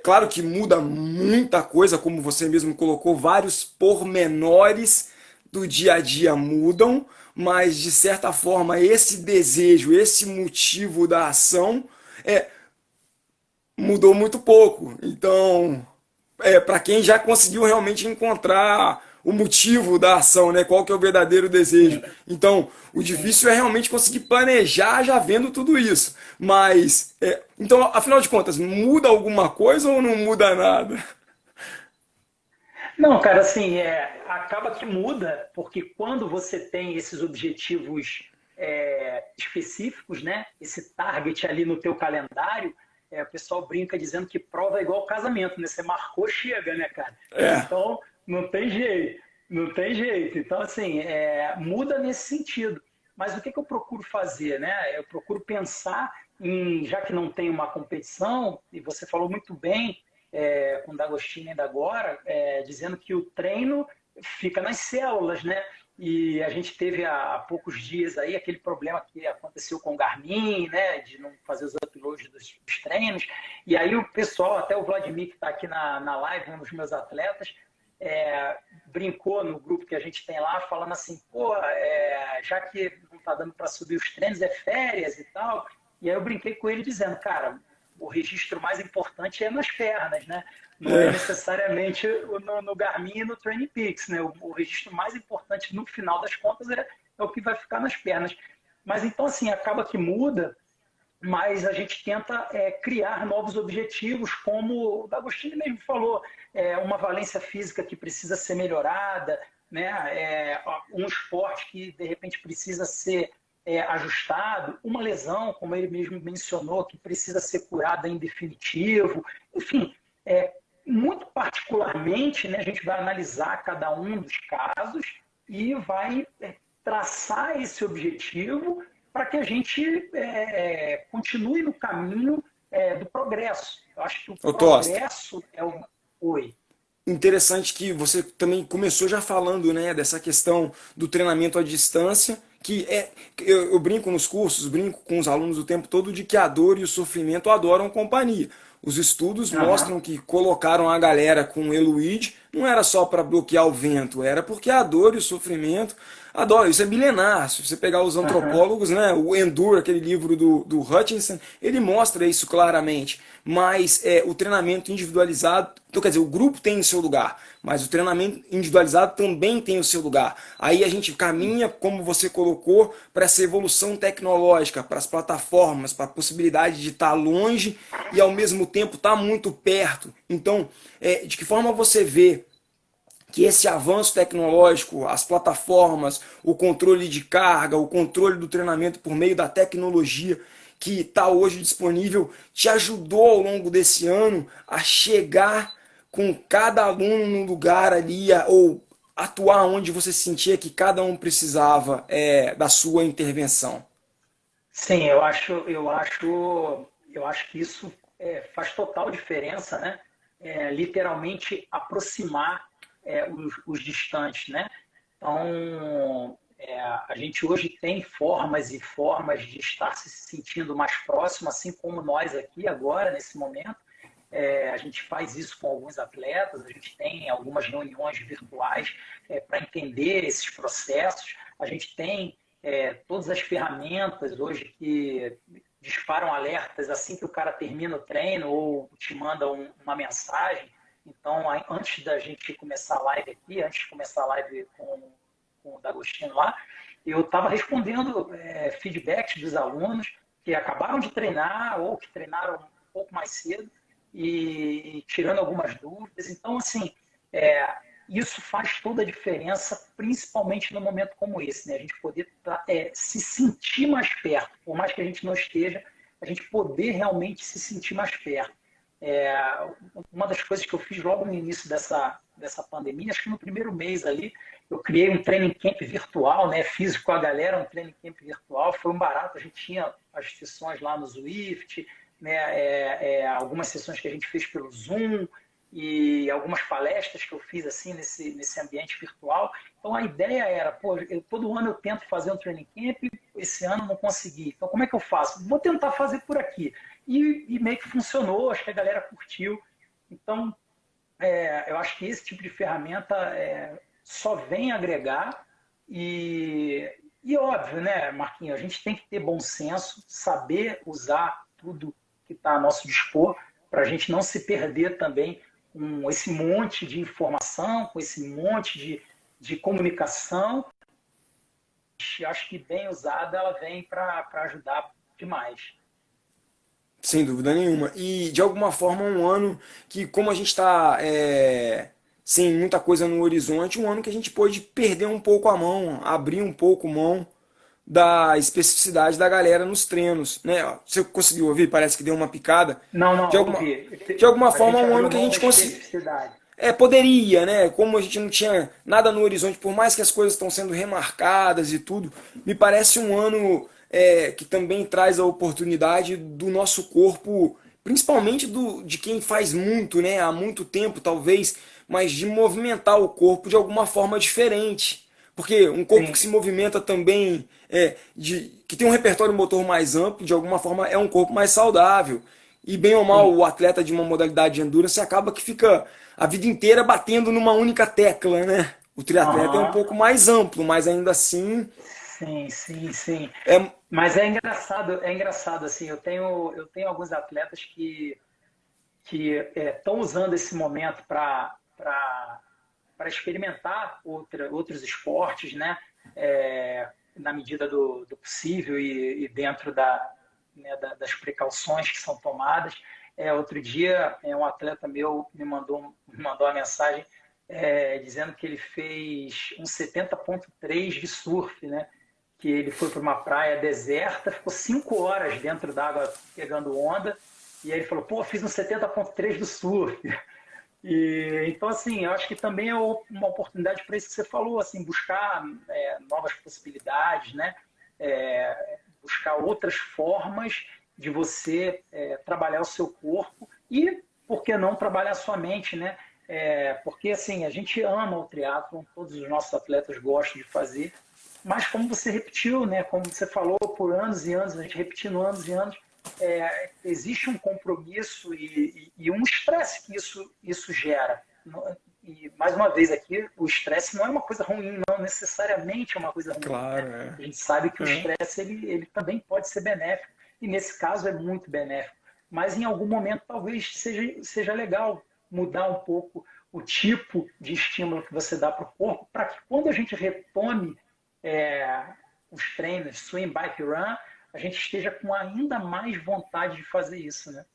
Speaker 1: claro que muda muita coisa, como você mesmo colocou, vários pormenores do dia a dia mudam, mas de certa forma esse desejo, esse motivo da ação mudou muito pouco. Então, para quem já conseguiu realmente encontrar o motivo da ação, né? Qual que é o verdadeiro desejo. Então, o difícil é realmente conseguir planejar já vendo tudo isso. Mas, então, afinal de contas, muda alguma coisa ou não muda nada?
Speaker 4: Não, cara, assim, acaba que muda, porque quando você tem esses objetivos específicos, né? Esse target ali no teu calendário, o pessoal brinca dizendo que prova é igual casamento, né? Você marcou, chega, né, cara?
Speaker 1: É,
Speaker 4: Então, não tem jeito, não tem jeito. Então, assim, muda nesse sentido. Mas o que que eu procuro fazer, né? Eu procuro pensar em, já que não tem uma competição, e você falou muito bem, com o D'Agostini ainda agora, dizendo que o treino fica nas células, né? E a gente teve há poucos dias aí aquele problema que aconteceu com o Garmin, né? De não fazer os uploads dos treinos. E aí o pessoal, até o Vladimir, que está aqui na live, um dos meus atletas, brincou no grupo que a gente tem lá, falando assim, pô, já que não está dando para subir os treinos, é férias e tal. E aí eu brinquei com ele dizendo, cara, o registro mais importante é nas pernas, né? Não é necessariamente no Garmin e no Training Peaks, né? O registro mais importante no final das contas é o que vai ficar nas pernas. Mas então, assim, acaba que muda, mas a gente tenta criar novos objetivos, como o D'Agostini mesmo falou, uma valência física que precisa ser melhorada, né? Um esporte que de repente precisa ser ajustado, uma lesão, como ele mesmo mencionou, que precisa ser curada em definitivo, enfim, muito particularmente, né, a gente vai analisar cada um dos casos e vai traçar esse objetivo para que a gente continue no caminho do progresso. Eu acho que o
Speaker 1: ô Tosta,
Speaker 4: progresso é o. Oi.
Speaker 1: interessante que você também começou já falando, né, dessa questão do treinamento à distância, que eu brinco nos cursos, brinco com os alunos o tempo todo de que a dor e o sofrimento adoram companhia. Os estudos
Speaker 4: Aham,
Speaker 1: mostram que colocaram a galera com Eluide não era só para bloquear o vento, era porque a dor e o sofrimento adoram. Isso é milenar. Se você pegar os
Speaker 4: aham,
Speaker 1: antropólogos, né, o Endure, aquele livro do Hutchinson, ele mostra isso claramente. Mas o treinamento individualizado, então quer dizer, o grupo tem o seu lugar, mas o treinamento individualizado também tem o seu lugar. Aí a gente caminha, como você colocou, para essa evolução tecnológica, para as plataformas, para a possibilidade de estar longe e ao mesmo tempo estar muito perto. Então, de que forma você vê que esse avanço tecnológico, as plataformas, o controle de carga, o controle do treinamento por meio da tecnologia que está hoje disponível, te ajudou ao longo desse ano a chegar com cada aluno no lugar ali, ou atuar onde você sentia que cada um precisava da sua intervenção.
Speaker 4: sim, eu acho que isso faz total diferença, né? Literalmente aproximar os distantes, né? Então, a gente hoje tem formas e formas de estar se sentindo mais próximo, assim como nós aqui agora, nesse momento. A gente faz isso com alguns atletas, a gente tem algumas reuniões virtuais para entender esses processos. A gente tem todas as ferramentas hoje que disparam alertas assim que o cara termina o treino ou te manda uma mensagem. Então, antes da gente começar a live aqui, antes de começar a live com o D'Agostino lá, eu estava respondendo feedbacks dos alunos que acabaram de treinar ou que treinaram um pouco mais cedo e tirando algumas dúvidas. Então, assim, é, isso faz toda a diferença, principalmente num momento como esse, né? A gente poder se sentir mais perto, por mais que a gente não esteja, a gente poder realmente se sentir mais perto. É, uma das coisas que eu fiz logo no início dessa pandemia, acho que no primeiro mês ali, eu criei um training camp virtual, né? Fiz com a galera um training camp virtual, foi um barato, a gente tinha as sessões lá no Zwift, né? Algumas sessões que a gente fez pelo Zoom e algumas palestras que eu fiz assim nesse ambiente virtual. Então a ideia era, pô, todo ano eu tento fazer um training camp, esse ano não consegui. Então como é que eu faço? Vou tentar fazer por aqui. E meio que funcionou, acho que a galera curtiu. Então eu acho que esse tipo de ferramenta só vem agregar e óbvio, né, Marquinhos, a gente tem que ter bom senso, saber usar tudo que está a nosso dispor, para a gente não se perder também com esse monte de informação, com esse monte de comunicação. Acho que bem usada ela vem para ajudar demais.
Speaker 1: Sem dúvida nenhuma. E de alguma forma um ano que, como a gente está sem muita coisa no horizonte, um ano que a gente pôde perder um pouco a mão, abrir um pouco mão da especificidade da galera nos treinos, né? Você conseguiu ouvir? Parece que deu uma picada.
Speaker 4: Não,
Speaker 1: De
Speaker 4: não,
Speaker 1: alguma,
Speaker 4: ouvi.
Speaker 1: de alguma
Speaker 4: A
Speaker 1: forma,
Speaker 4: gente
Speaker 1: um ano
Speaker 4: abriu
Speaker 1: que a
Speaker 4: mão da
Speaker 1: gente conseguiu.
Speaker 4: especificidade.
Speaker 1: Poderia, né? Como a gente não tinha nada no horizonte, por mais que as coisas estão sendo remarcadas e tudo, me parece um ano que também traz a oportunidade do nosso corpo, principalmente de quem faz muito, né? Há muito tempo, talvez, mas de movimentar o corpo de alguma forma diferente. Porque um corpo que
Speaker 4: Sim,
Speaker 1: se movimenta também, que tem um repertório motor mais amplo, de alguma forma é um corpo mais saudável. E bem ou mal,
Speaker 4: sim,
Speaker 1: o atleta de uma modalidade de endurance acaba que fica a vida inteira batendo numa única tecla, né? O triatleta é um
Speaker 4: aham,
Speaker 1: pouco mais amplo, mas ainda assim
Speaker 4: sim, sim, sim.
Speaker 1: é.
Speaker 4: Mas é engraçado assim, eu tenho alguns atletas que estão usando esse momento para experimentar outros esportes, né? Na medida do possível e dentro das precauções que são tomadas. Outro dia, um atleta meu me mandou uma mensagem dizendo que ele fez um 70,3 de surf, né? Que ele foi para uma praia deserta, ficou 5 horas dentro d'água pegando onda, e aí ele falou, pô, fiz um 70,3 do surf. Então, assim, eu acho que também é uma oportunidade para isso que você falou, assim, buscar novas possibilidades, né? Buscar outras formas de você trabalhar o seu corpo e, por que não, trabalhar a sua mente, né? Porque, assim, a gente ama o triatlon, todos os nossos atletas gostam de fazer, mas como você repetiu, né? Como você falou, por anos e anos, a gente repetindo anos e anos, existe um compromisso e um estresse que isso gera. E, mais uma vez aqui, o estresse não é uma coisa ruim, não necessariamente é uma coisa ruim, né?
Speaker 1: Claro,
Speaker 4: A gente sabe que o
Speaker 1: é.
Speaker 4: estresse ele também pode ser benéfico, e nesse caso é muito benéfico. Mas em algum momento talvez seja legal mudar um pouco o tipo de estímulo que você dá para o corpo, para que quando a gente retome é, os treinos, swim, bike, run, a gente esteja com ainda mais vontade de fazer isso, né?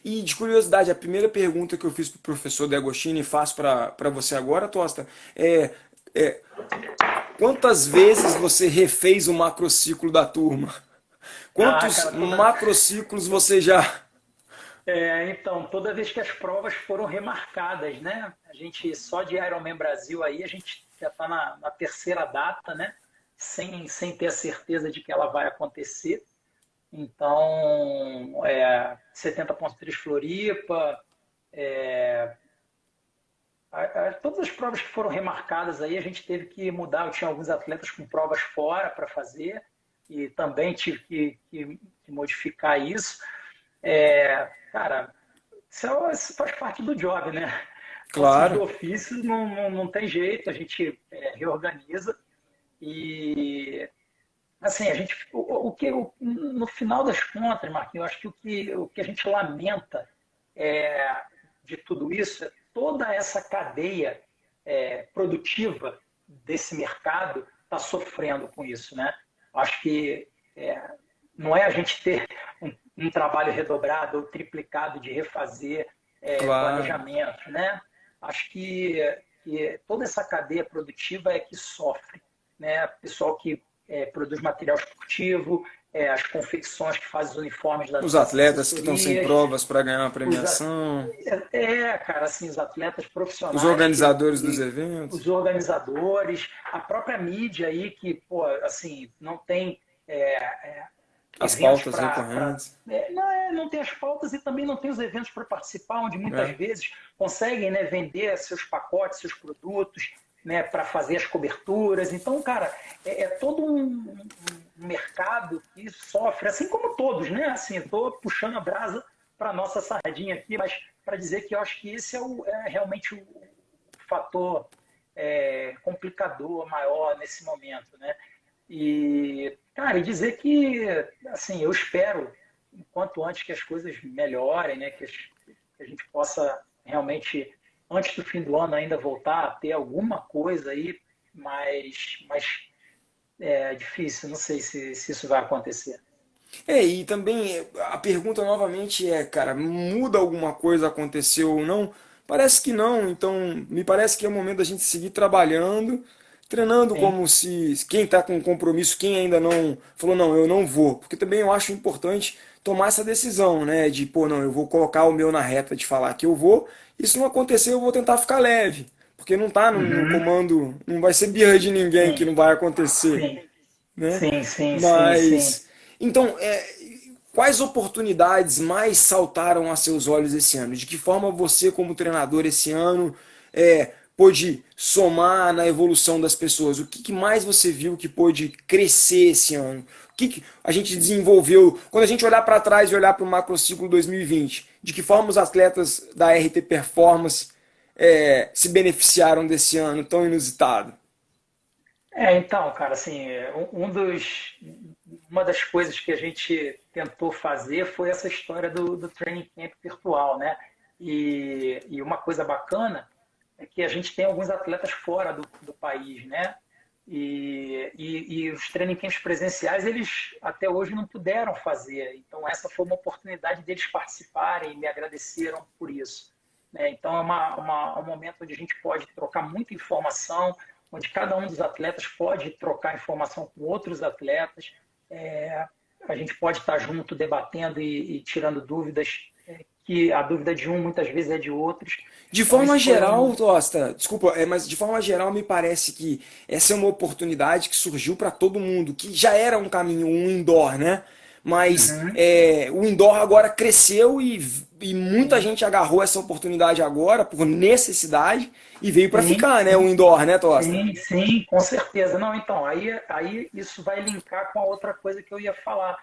Speaker 1: E de curiosidade, a primeira pergunta que eu fiz para o professor De Agostini e faço para você agora, Tosta, é quantas vezes você refez o macrociclo da turma?
Speaker 4: Ah,
Speaker 1: Quantos
Speaker 4: cara, toda,
Speaker 1: macrociclos você já.
Speaker 4: então, toda vez que as provas foram remarcadas, né? A gente, só de Ironman Brasil aí, a gente já está na terceira data, né? Sem ter a certeza de que ela vai acontecer. Então, 70,3 Floripa, todas as provas que foram remarcadas aí, a gente teve que mudar. Eu tinha alguns atletas com provas fora para fazer e também tive que modificar isso. Cara, isso faz parte do job, né? Ossos do
Speaker 1: Claro,
Speaker 4: ofício não tem jeito, a gente reorganiza e assim, a gente, no final das contas, Marquinhos, eu acho que o que a gente lamenta de tudo isso é toda essa cadeia produtiva desse mercado está sofrendo com isso, né? Acho que não é a gente ter um trabalho redobrado ou triplicado de refazer
Speaker 1: claro.
Speaker 4: planejamento, né? Acho que toda essa cadeia produtiva é que sofre, né? Pessoal que produz material esportivo, as confecções que fazem os uniformes
Speaker 1: Os
Speaker 4: das
Speaker 1: atletas que estão sem
Speaker 4: assessorias,
Speaker 1: provas para ganhar uma
Speaker 4: os,
Speaker 1: premiação,
Speaker 4: cara, assim, os atletas
Speaker 1: os
Speaker 4: profissionais
Speaker 1: organizadores dos eventos,
Speaker 4: os organizadores, a própria mídia aí que, pô, assim, não tem
Speaker 1: as
Speaker 4: eventos
Speaker 1: pautas
Speaker 4: para
Speaker 1: recorrentes.
Speaker 4: não tem as pautas e também não tem os eventos para participar, onde muitas
Speaker 1: Né?
Speaker 4: vezes conseguem, né, vender seus pacotes, seus produtos, né, para fazer as coberturas. Então, cara, todo um mercado que sofre, assim como todos, né? Assim, estou puxando a brasa para nossa sardinha aqui, mas para dizer que eu acho que esse é realmente o fator complicador maior nesse momento, né? E, cara, e dizer que, assim, eu espero, enquanto antes que as coisas melhorem, né? Que a gente possa realmente, antes do fim do ano, ainda voltar a ter alguma coisa aí, mas é difícil, não sei se isso vai acontecer.
Speaker 1: E também a pergunta novamente cara, muda alguma coisa, aconteceu ou não? Parece que não, então me parece que é o momento da gente seguir trabalhando, treinando
Speaker 4: Sim.
Speaker 1: como se quem está com compromisso, quem ainda não falou, não, eu não vou. Porque também eu acho importante tomar essa decisão, né? De, pô, não, eu vou colocar o meu na reta de falar que eu vou, e se não acontecer, eu vou tentar ficar leve. Porque não tá no
Speaker 4: Uhum.
Speaker 1: comando, não vai ser birra de ninguém que
Speaker 4: Sim,
Speaker 1: não vai acontecer,
Speaker 4: sim,
Speaker 1: né?
Speaker 4: sim, sim, sim, sim.
Speaker 1: Mas, então, quais oportunidades mais saltaram a seus olhos esse ano? De que forma você, como treinador esse ano, pôde somar na evolução das pessoas? O que, que mais você viu que pôde crescer esse ano? O que, que a gente desenvolveu? Quando a gente olhar para trás e olhar para o macrociclo 2020, de que forma os atletas da RT Performance se beneficiaram desse ano tão inusitado?
Speaker 4: Então, cara, assim, uma das coisas que a gente tentou fazer foi essa história do training camp virtual, né? E uma coisa bacana é que a gente tem alguns atletas fora do país, né? E os training camps presenciais, eles até hoje não puderam fazer. Então, essa foi uma oportunidade deles participarem e me agradeceram por isso, né? Então, é um momento onde a gente pode trocar muita informação, onde cada um dos atletas pode trocar informação com outros atletas. É, a gente pode estar junto debatendo e tirando dúvidas, que a dúvida de um muitas vezes é de outros.
Speaker 1: De
Speaker 4: Então,
Speaker 1: forma
Speaker 4: isso foi
Speaker 1: geral,
Speaker 4: um.
Speaker 1: Tosta, desculpa, mas de forma geral me parece que essa é uma oportunidade que surgiu para todo mundo, que já era um caminho, um indoor, né? Mas
Speaker 4: Uhum,
Speaker 1: o indoor agora cresceu e muita
Speaker 4: sim,
Speaker 1: gente agarrou essa oportunidade agora por necessidade e veio para
Speaker 4: sim,
Speaker 1: ficar, né? O
Speaker 4: sim.
Speaker 1: indoor, né, Tosta?
Speaker 4: Sim, sim, com certeza. Não, então, aí isso vai linkar com a outra coisa que eu ia falar,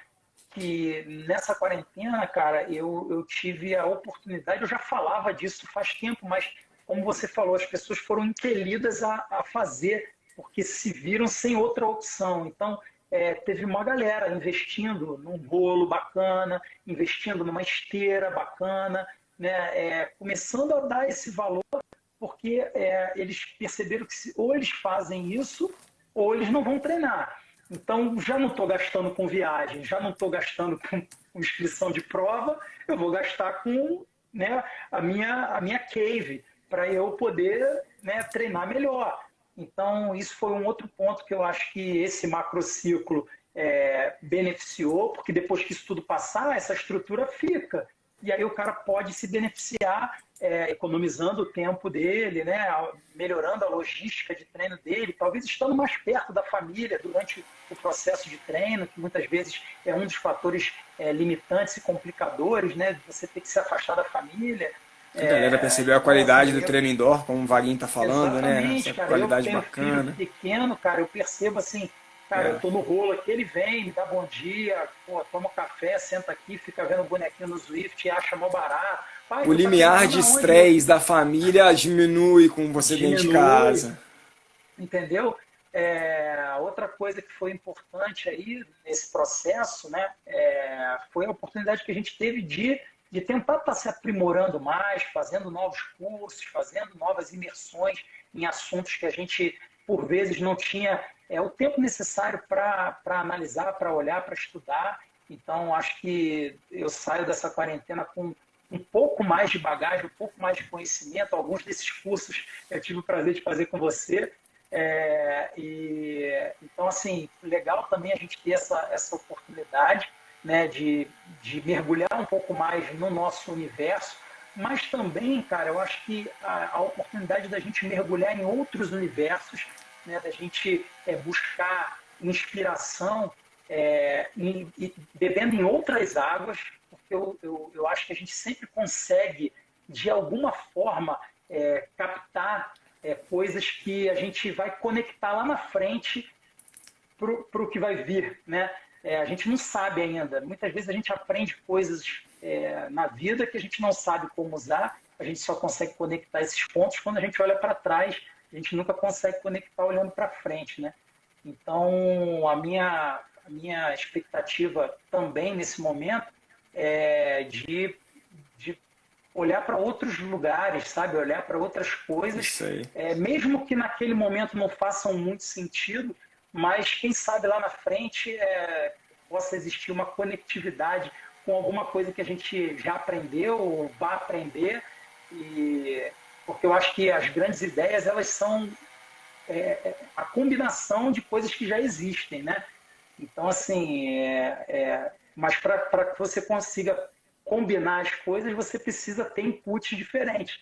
Speaker 4: que nessa quarentena, cara, eu tive a oportunidade, eu já falava disso faz tempo, mas como você falou, as pessoas foram impelidas a fazer, porque se viram sem outra opção. Então, teve uma galera investindo num bolo bacana, investindo numa esteira bacana, né, começando a dar esse valor porque eles perceberam que ou eles fazem isso ou eles não vão treinar. Então, já não estou gastando com viagem, já não estou gastando com inscrição de prova, eu vou gastar com, né, a minha cave, para eu poder, né, treinar melhor. Então, isso foi um outro ponto que eu acho que esse macrociclo beneficiou, porque depois que isso tudo passar, essa estrutura fica. E aí o cara pode se beneficiar economizando o tempo dele, né, melhorando a logística de treino dele, talvez estando mais perto da família durante o processo de treino, que muitas vezes é um dos fatores limitantes e complicadores, né, de você ter que se afastar da família.
Speaker 1: A galera percebeu a
Speaker 4: Então,
Speaker 1: qualidade
Speaker 4: assim,
Speaker 1: do treino indoor, como o Vaguinho tá falando, né?
Speaker 4: exatamente,
Speaker 1: Essa
Speaker 4: cara. Eu que
Speaker 1: qualidade
Speaker 4: tenho filho
Speaker 1: bacana.
Speaker 4: pequeno, cara, eu percebo assim, cara, eu
Speaker 1: É.
Speaker 4: tô no rolo aqui, ele vem, me dá bom dia, pô, toma um café, senta aqui, fica vendo o bonequinho no Zwift, acha mó barato. Pai,
Speaker 1: O
Speaker 4: tu tá
Speaker 1: limiar
Speaker 4: treinando
Speaker 1: de
Speaker 4: aonde, meu
Speaker 1: estresse
Speaker 4: filho?
Speaker 1: da família diminui com você dentro de
Speaker 4: Diminui,
Speaker 1: casa.
Speaker 4: entendeu? Outra coisa que foi importante aí nesse processo, né, foi a oportunidade que a gente teve de tentar estar se aprimorando mais, fazendo novos cursos, fazendo novas imersões em assuntos que a gente, por vezes, não tinha o tempo necessário para analisar, para olhar, para estudar. Então, acho que eu saio dessa quarentena com um pouco mais de bagagem, um pouco mais de conhecimento. Alguns desses cursos eu tive o prazer de fazer com você. Então, assim, legal também a gente ter essa oportunidade, né, de mergulhar um pouco mais no nosso universo, mas também, cara, eu acho que a oportunidade da gente mergulhar em outros universos, né, da gente buscar inspiração bebendo em outras águas, porque eu acho que a gente sempre consegue, de alguma forma, captar coisas que a gente vai conectar lá na frente para o que vai vir, né? A gente não sabe ainda. Muitas vezes a gente aprende coisas na vida que a gente não sabe como usar. A gente só consegue conectar esses pontos quando a gente olha para trás. A gente nunca consegue conectar olhando para frente, né? Então, a minha expectativa também nesse momento é de olhar para outros lugares, sabe? Olhar para outras coisas,
Speaker 1: Isso aí.
Speaker 4: mesmo que naquele momento não façam muito sentido, mas quem sabe lá na frente possa existir uma conectividade com alguma coisa que a gente já aprendeu ou vai aprender E porque eu acho que as grandes ideias elas são a combinação de coisas que já existem, né? Então, assim, mas para que você consiga combinar as coisas, você precisa ter inputs diferentes,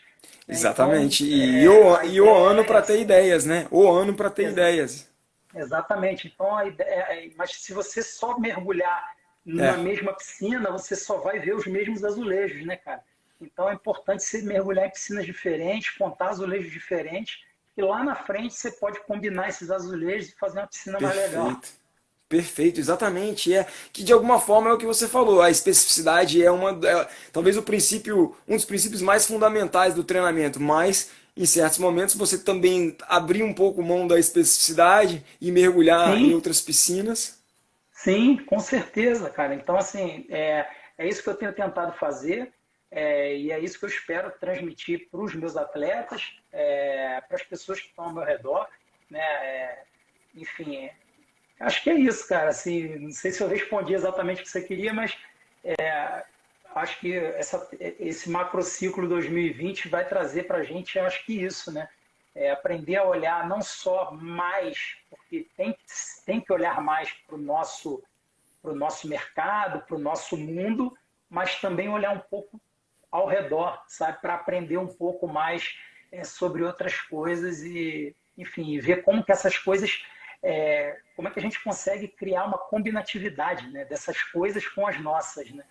Speaker 4: né? Então,
Speaker 1: Exatamente. E
Speaker 4: a
Speaker 1: o
Speaker 4: ideia
Speaker 1: ano
Speaker 4: é
Speaker 1: para ter
Speaker 4: essa.
Speaker 1: ideias, né? O ano para ter
Speaker 4: Exa-
Speaker 1: ideias.
Speaker 4: Exatamente. Então, a ideia, mas se você só mergulhar na
Speaker 1: É,
Speaker 4: mesma piscina, você só vai ver os mesmos azulejos, né, cara? Então, é importante você mergulhar em piscinas diferentes, contar azulejos diferentes, e lá na frente você pode combinar esses azulejos e fazer uma piscina mais legal.
Speaker 1: perfeito. Perfeito, exatamente. É que de alguma forma é o que você falou. A especificidade talvez um dos princípios mais fundamentais do treinamento, mas em certos momentos você também abrir um pouco mão da especificidade e mergulhar em
Speaker 4: Sim,
Speaker 1: outras piscinas.
Speaker 4: sim, com certeza, cara. Então, assim, é isso que eu tenho tentado fazer, e é isso que eu espero transmitir para os meus atletas, para as pessoas que estão ao meu redor, né? Enfim, acho que é isso, cara. Assim, não sei se eu respondi exatamente o que você queria, mas acho que esse macrociclo 2020 vai trazer para a gente, eu acho que isso, né? Aprender a olhar não só mais, porque tem que olhar mais para o nosso mercado, para o nosso mundo, mas também olhar um pouco ao redor, sabe? Para aprender um pouco mais sobre outras coisas e, enfim, ver como que essas coisas, como é que a gente consegue criar uma combinatividade, né, dessas coisas com as nossas, né?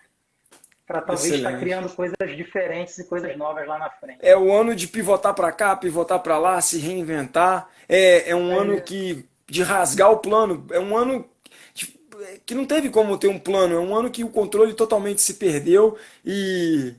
Speaker 4: Para talvez estar
Speaker 1: Excelente.
Speaker 4: criando coisas diferentes e coisas novas lá na frente.
Speaker 1: É o ano de pivotar para cá, pivotar para lá, se reinventar. É um ano
Speaker 4: É,
Speaker 1: que de rasgar o plano. É um ano que não teve como ter um plano. É um ano que o controle totalmente se perdeu e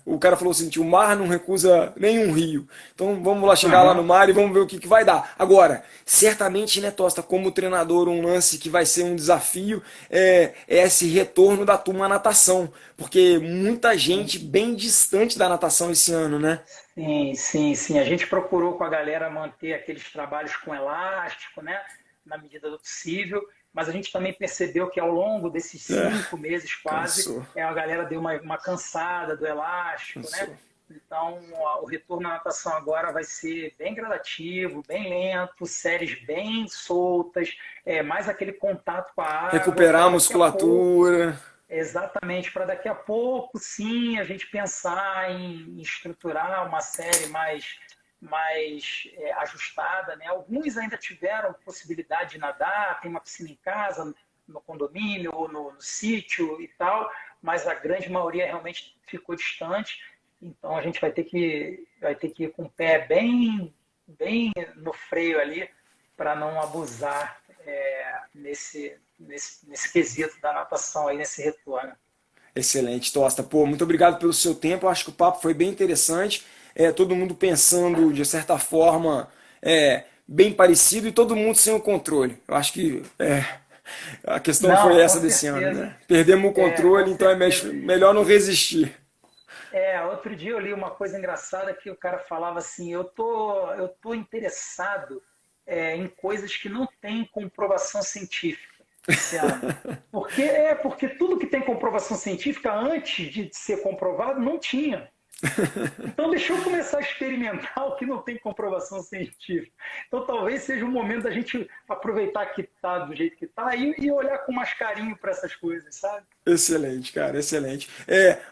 Speaker 1: o cara falou assim: o mar não recusa nenhum rio. Então vamos lá chegar lá no
Speaker 4: uhum.
Speaker 1: mar e vamos ver o que vai dar. Agora, certamente, né, Tosta, como treinador, um lance que vai ser um desafio é esse retorno da turma natação. Porque muita gente bem distante da natação esse ano, né?
Speaker 4: Sim, sim, sim. A gente procurou com a galera manter aqueles trabalhos com elástico, né, na medida do possível, mas a gente também percebeu que ao longo desses
Speaker 1: É,
Speaker 4: 5 meses quase,
Speaker 1: cansou,
Speaker 4: a galera deu uma cansada do elástico, né?
Speaker 1: cansou.
Speaker 4: Então, o retorno à natação agora vai ser bem gradativo, bem lento, séries bem soltas, mais aquele contato com a água,
Speaker 1: Recuperar
Speaker 4: para
Speaker 1: a
Speaker 4: daqui a pouco.
Speaker 1: musculatura.
Speaker 4: Exatamente, para daqui a pouco, sim, a gente pensar em estruturar uma série mais ajustada, né? Alguns ainda tiveram possibilidade de nadar, tem uma piscina em casa, no condomínio ou no sítio e tal, mas a grande maioria realmente ficou distante. Então a gente vai ter que ir com o pé bem no freio ali para não abusar nesse quesito da natação aí, nesse retorno.
Speaker 1: Excelente, Tosta. Pô, muito obrigado pelo seu tempo. Eu acho que o papo foi bem interessante. Todo mundo pensando de certa forma bem parecido e todo mundo sem o controle. Eu acho que a questão foi
Speaker 4: Não, com
Speaker 1: essa desse ano,
Speaker 4: certeza.
Speaker 1: né? Perdemos o
Speaker 4: Com
Speaker 1: controle, então é
Speaker 4: certeza.
Speaker 1: melhor não resistir.
Speaker 4: Outro dia eu li uma coisa engraçada que o cara falava assim, eu tô interessado em coisas que não têm comprovação científica esse ano. Porque tudo que tem comprovação científica antes de ser comprovado não tinha. Então, deixa eu começar a experimentar o que não tem comprovação científica. Então, talvez seja o momento da gente aproveitar que está do jeito que está e olhar com mais carinho para essas coisas, sabe?
Speaker 1: Excelente, cara, excelente.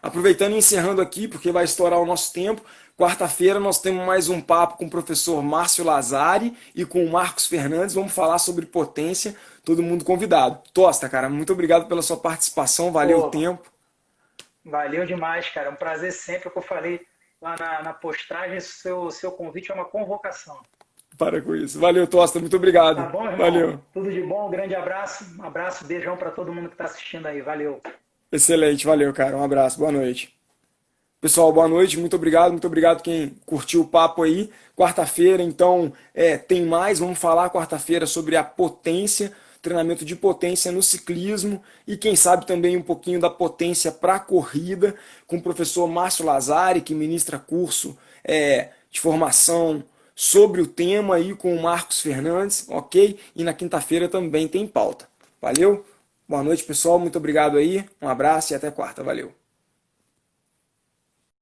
Speaker 1: Aproveitando e encerrando aqui, porque vai estourar o nosso tempo. Quarta-feira nós temos mais um papo com o professor Márcio Lazari e com o Marcos Fernandes. Vamos falar sobre potência, todo mundo convidado. Tosta, cara, muito obrigado pela sua participação, valeu o
Speaker 4: Pô,
Speaker 1: tempo.
Speaker 4: valeu demais, cara. É um prazer sempre, o que eu falei lá na postagem, seu convite é uma convocação.
Speaker 1: Para com isso. Valeu, Tosta, muito
Speaker 4: Tá
Speaker 1: obrigado.
Speaker 4: bom, irmão?
Speaker 1: Valeu.
Speaker 4: Tudo de bom, um grande abraço. Um abraço, beijão para todo mundo que está assistindo aí. Valeu.
Speaker 1: Excelente, valeu, cara. Um abraço, boa noite. Pessoal, boa noite, muito obrigado quem curtiu o papo aí. Quarta-feira, então, tem mais. Vamos falar quarta-feira sobre a potência, treinamento de potência no ciclismo e quem sabe também um pouquinho da potência para a corrida com o professor Márcio Lazari, que ministra curso de formação sobre o tema aí com o Marcos Fernandes, ok? E na quinta-feira também tem pauta. Valeu? Boa noite, pessoal. Muito obrigado aí. Um abraço e até quarta. Valeu.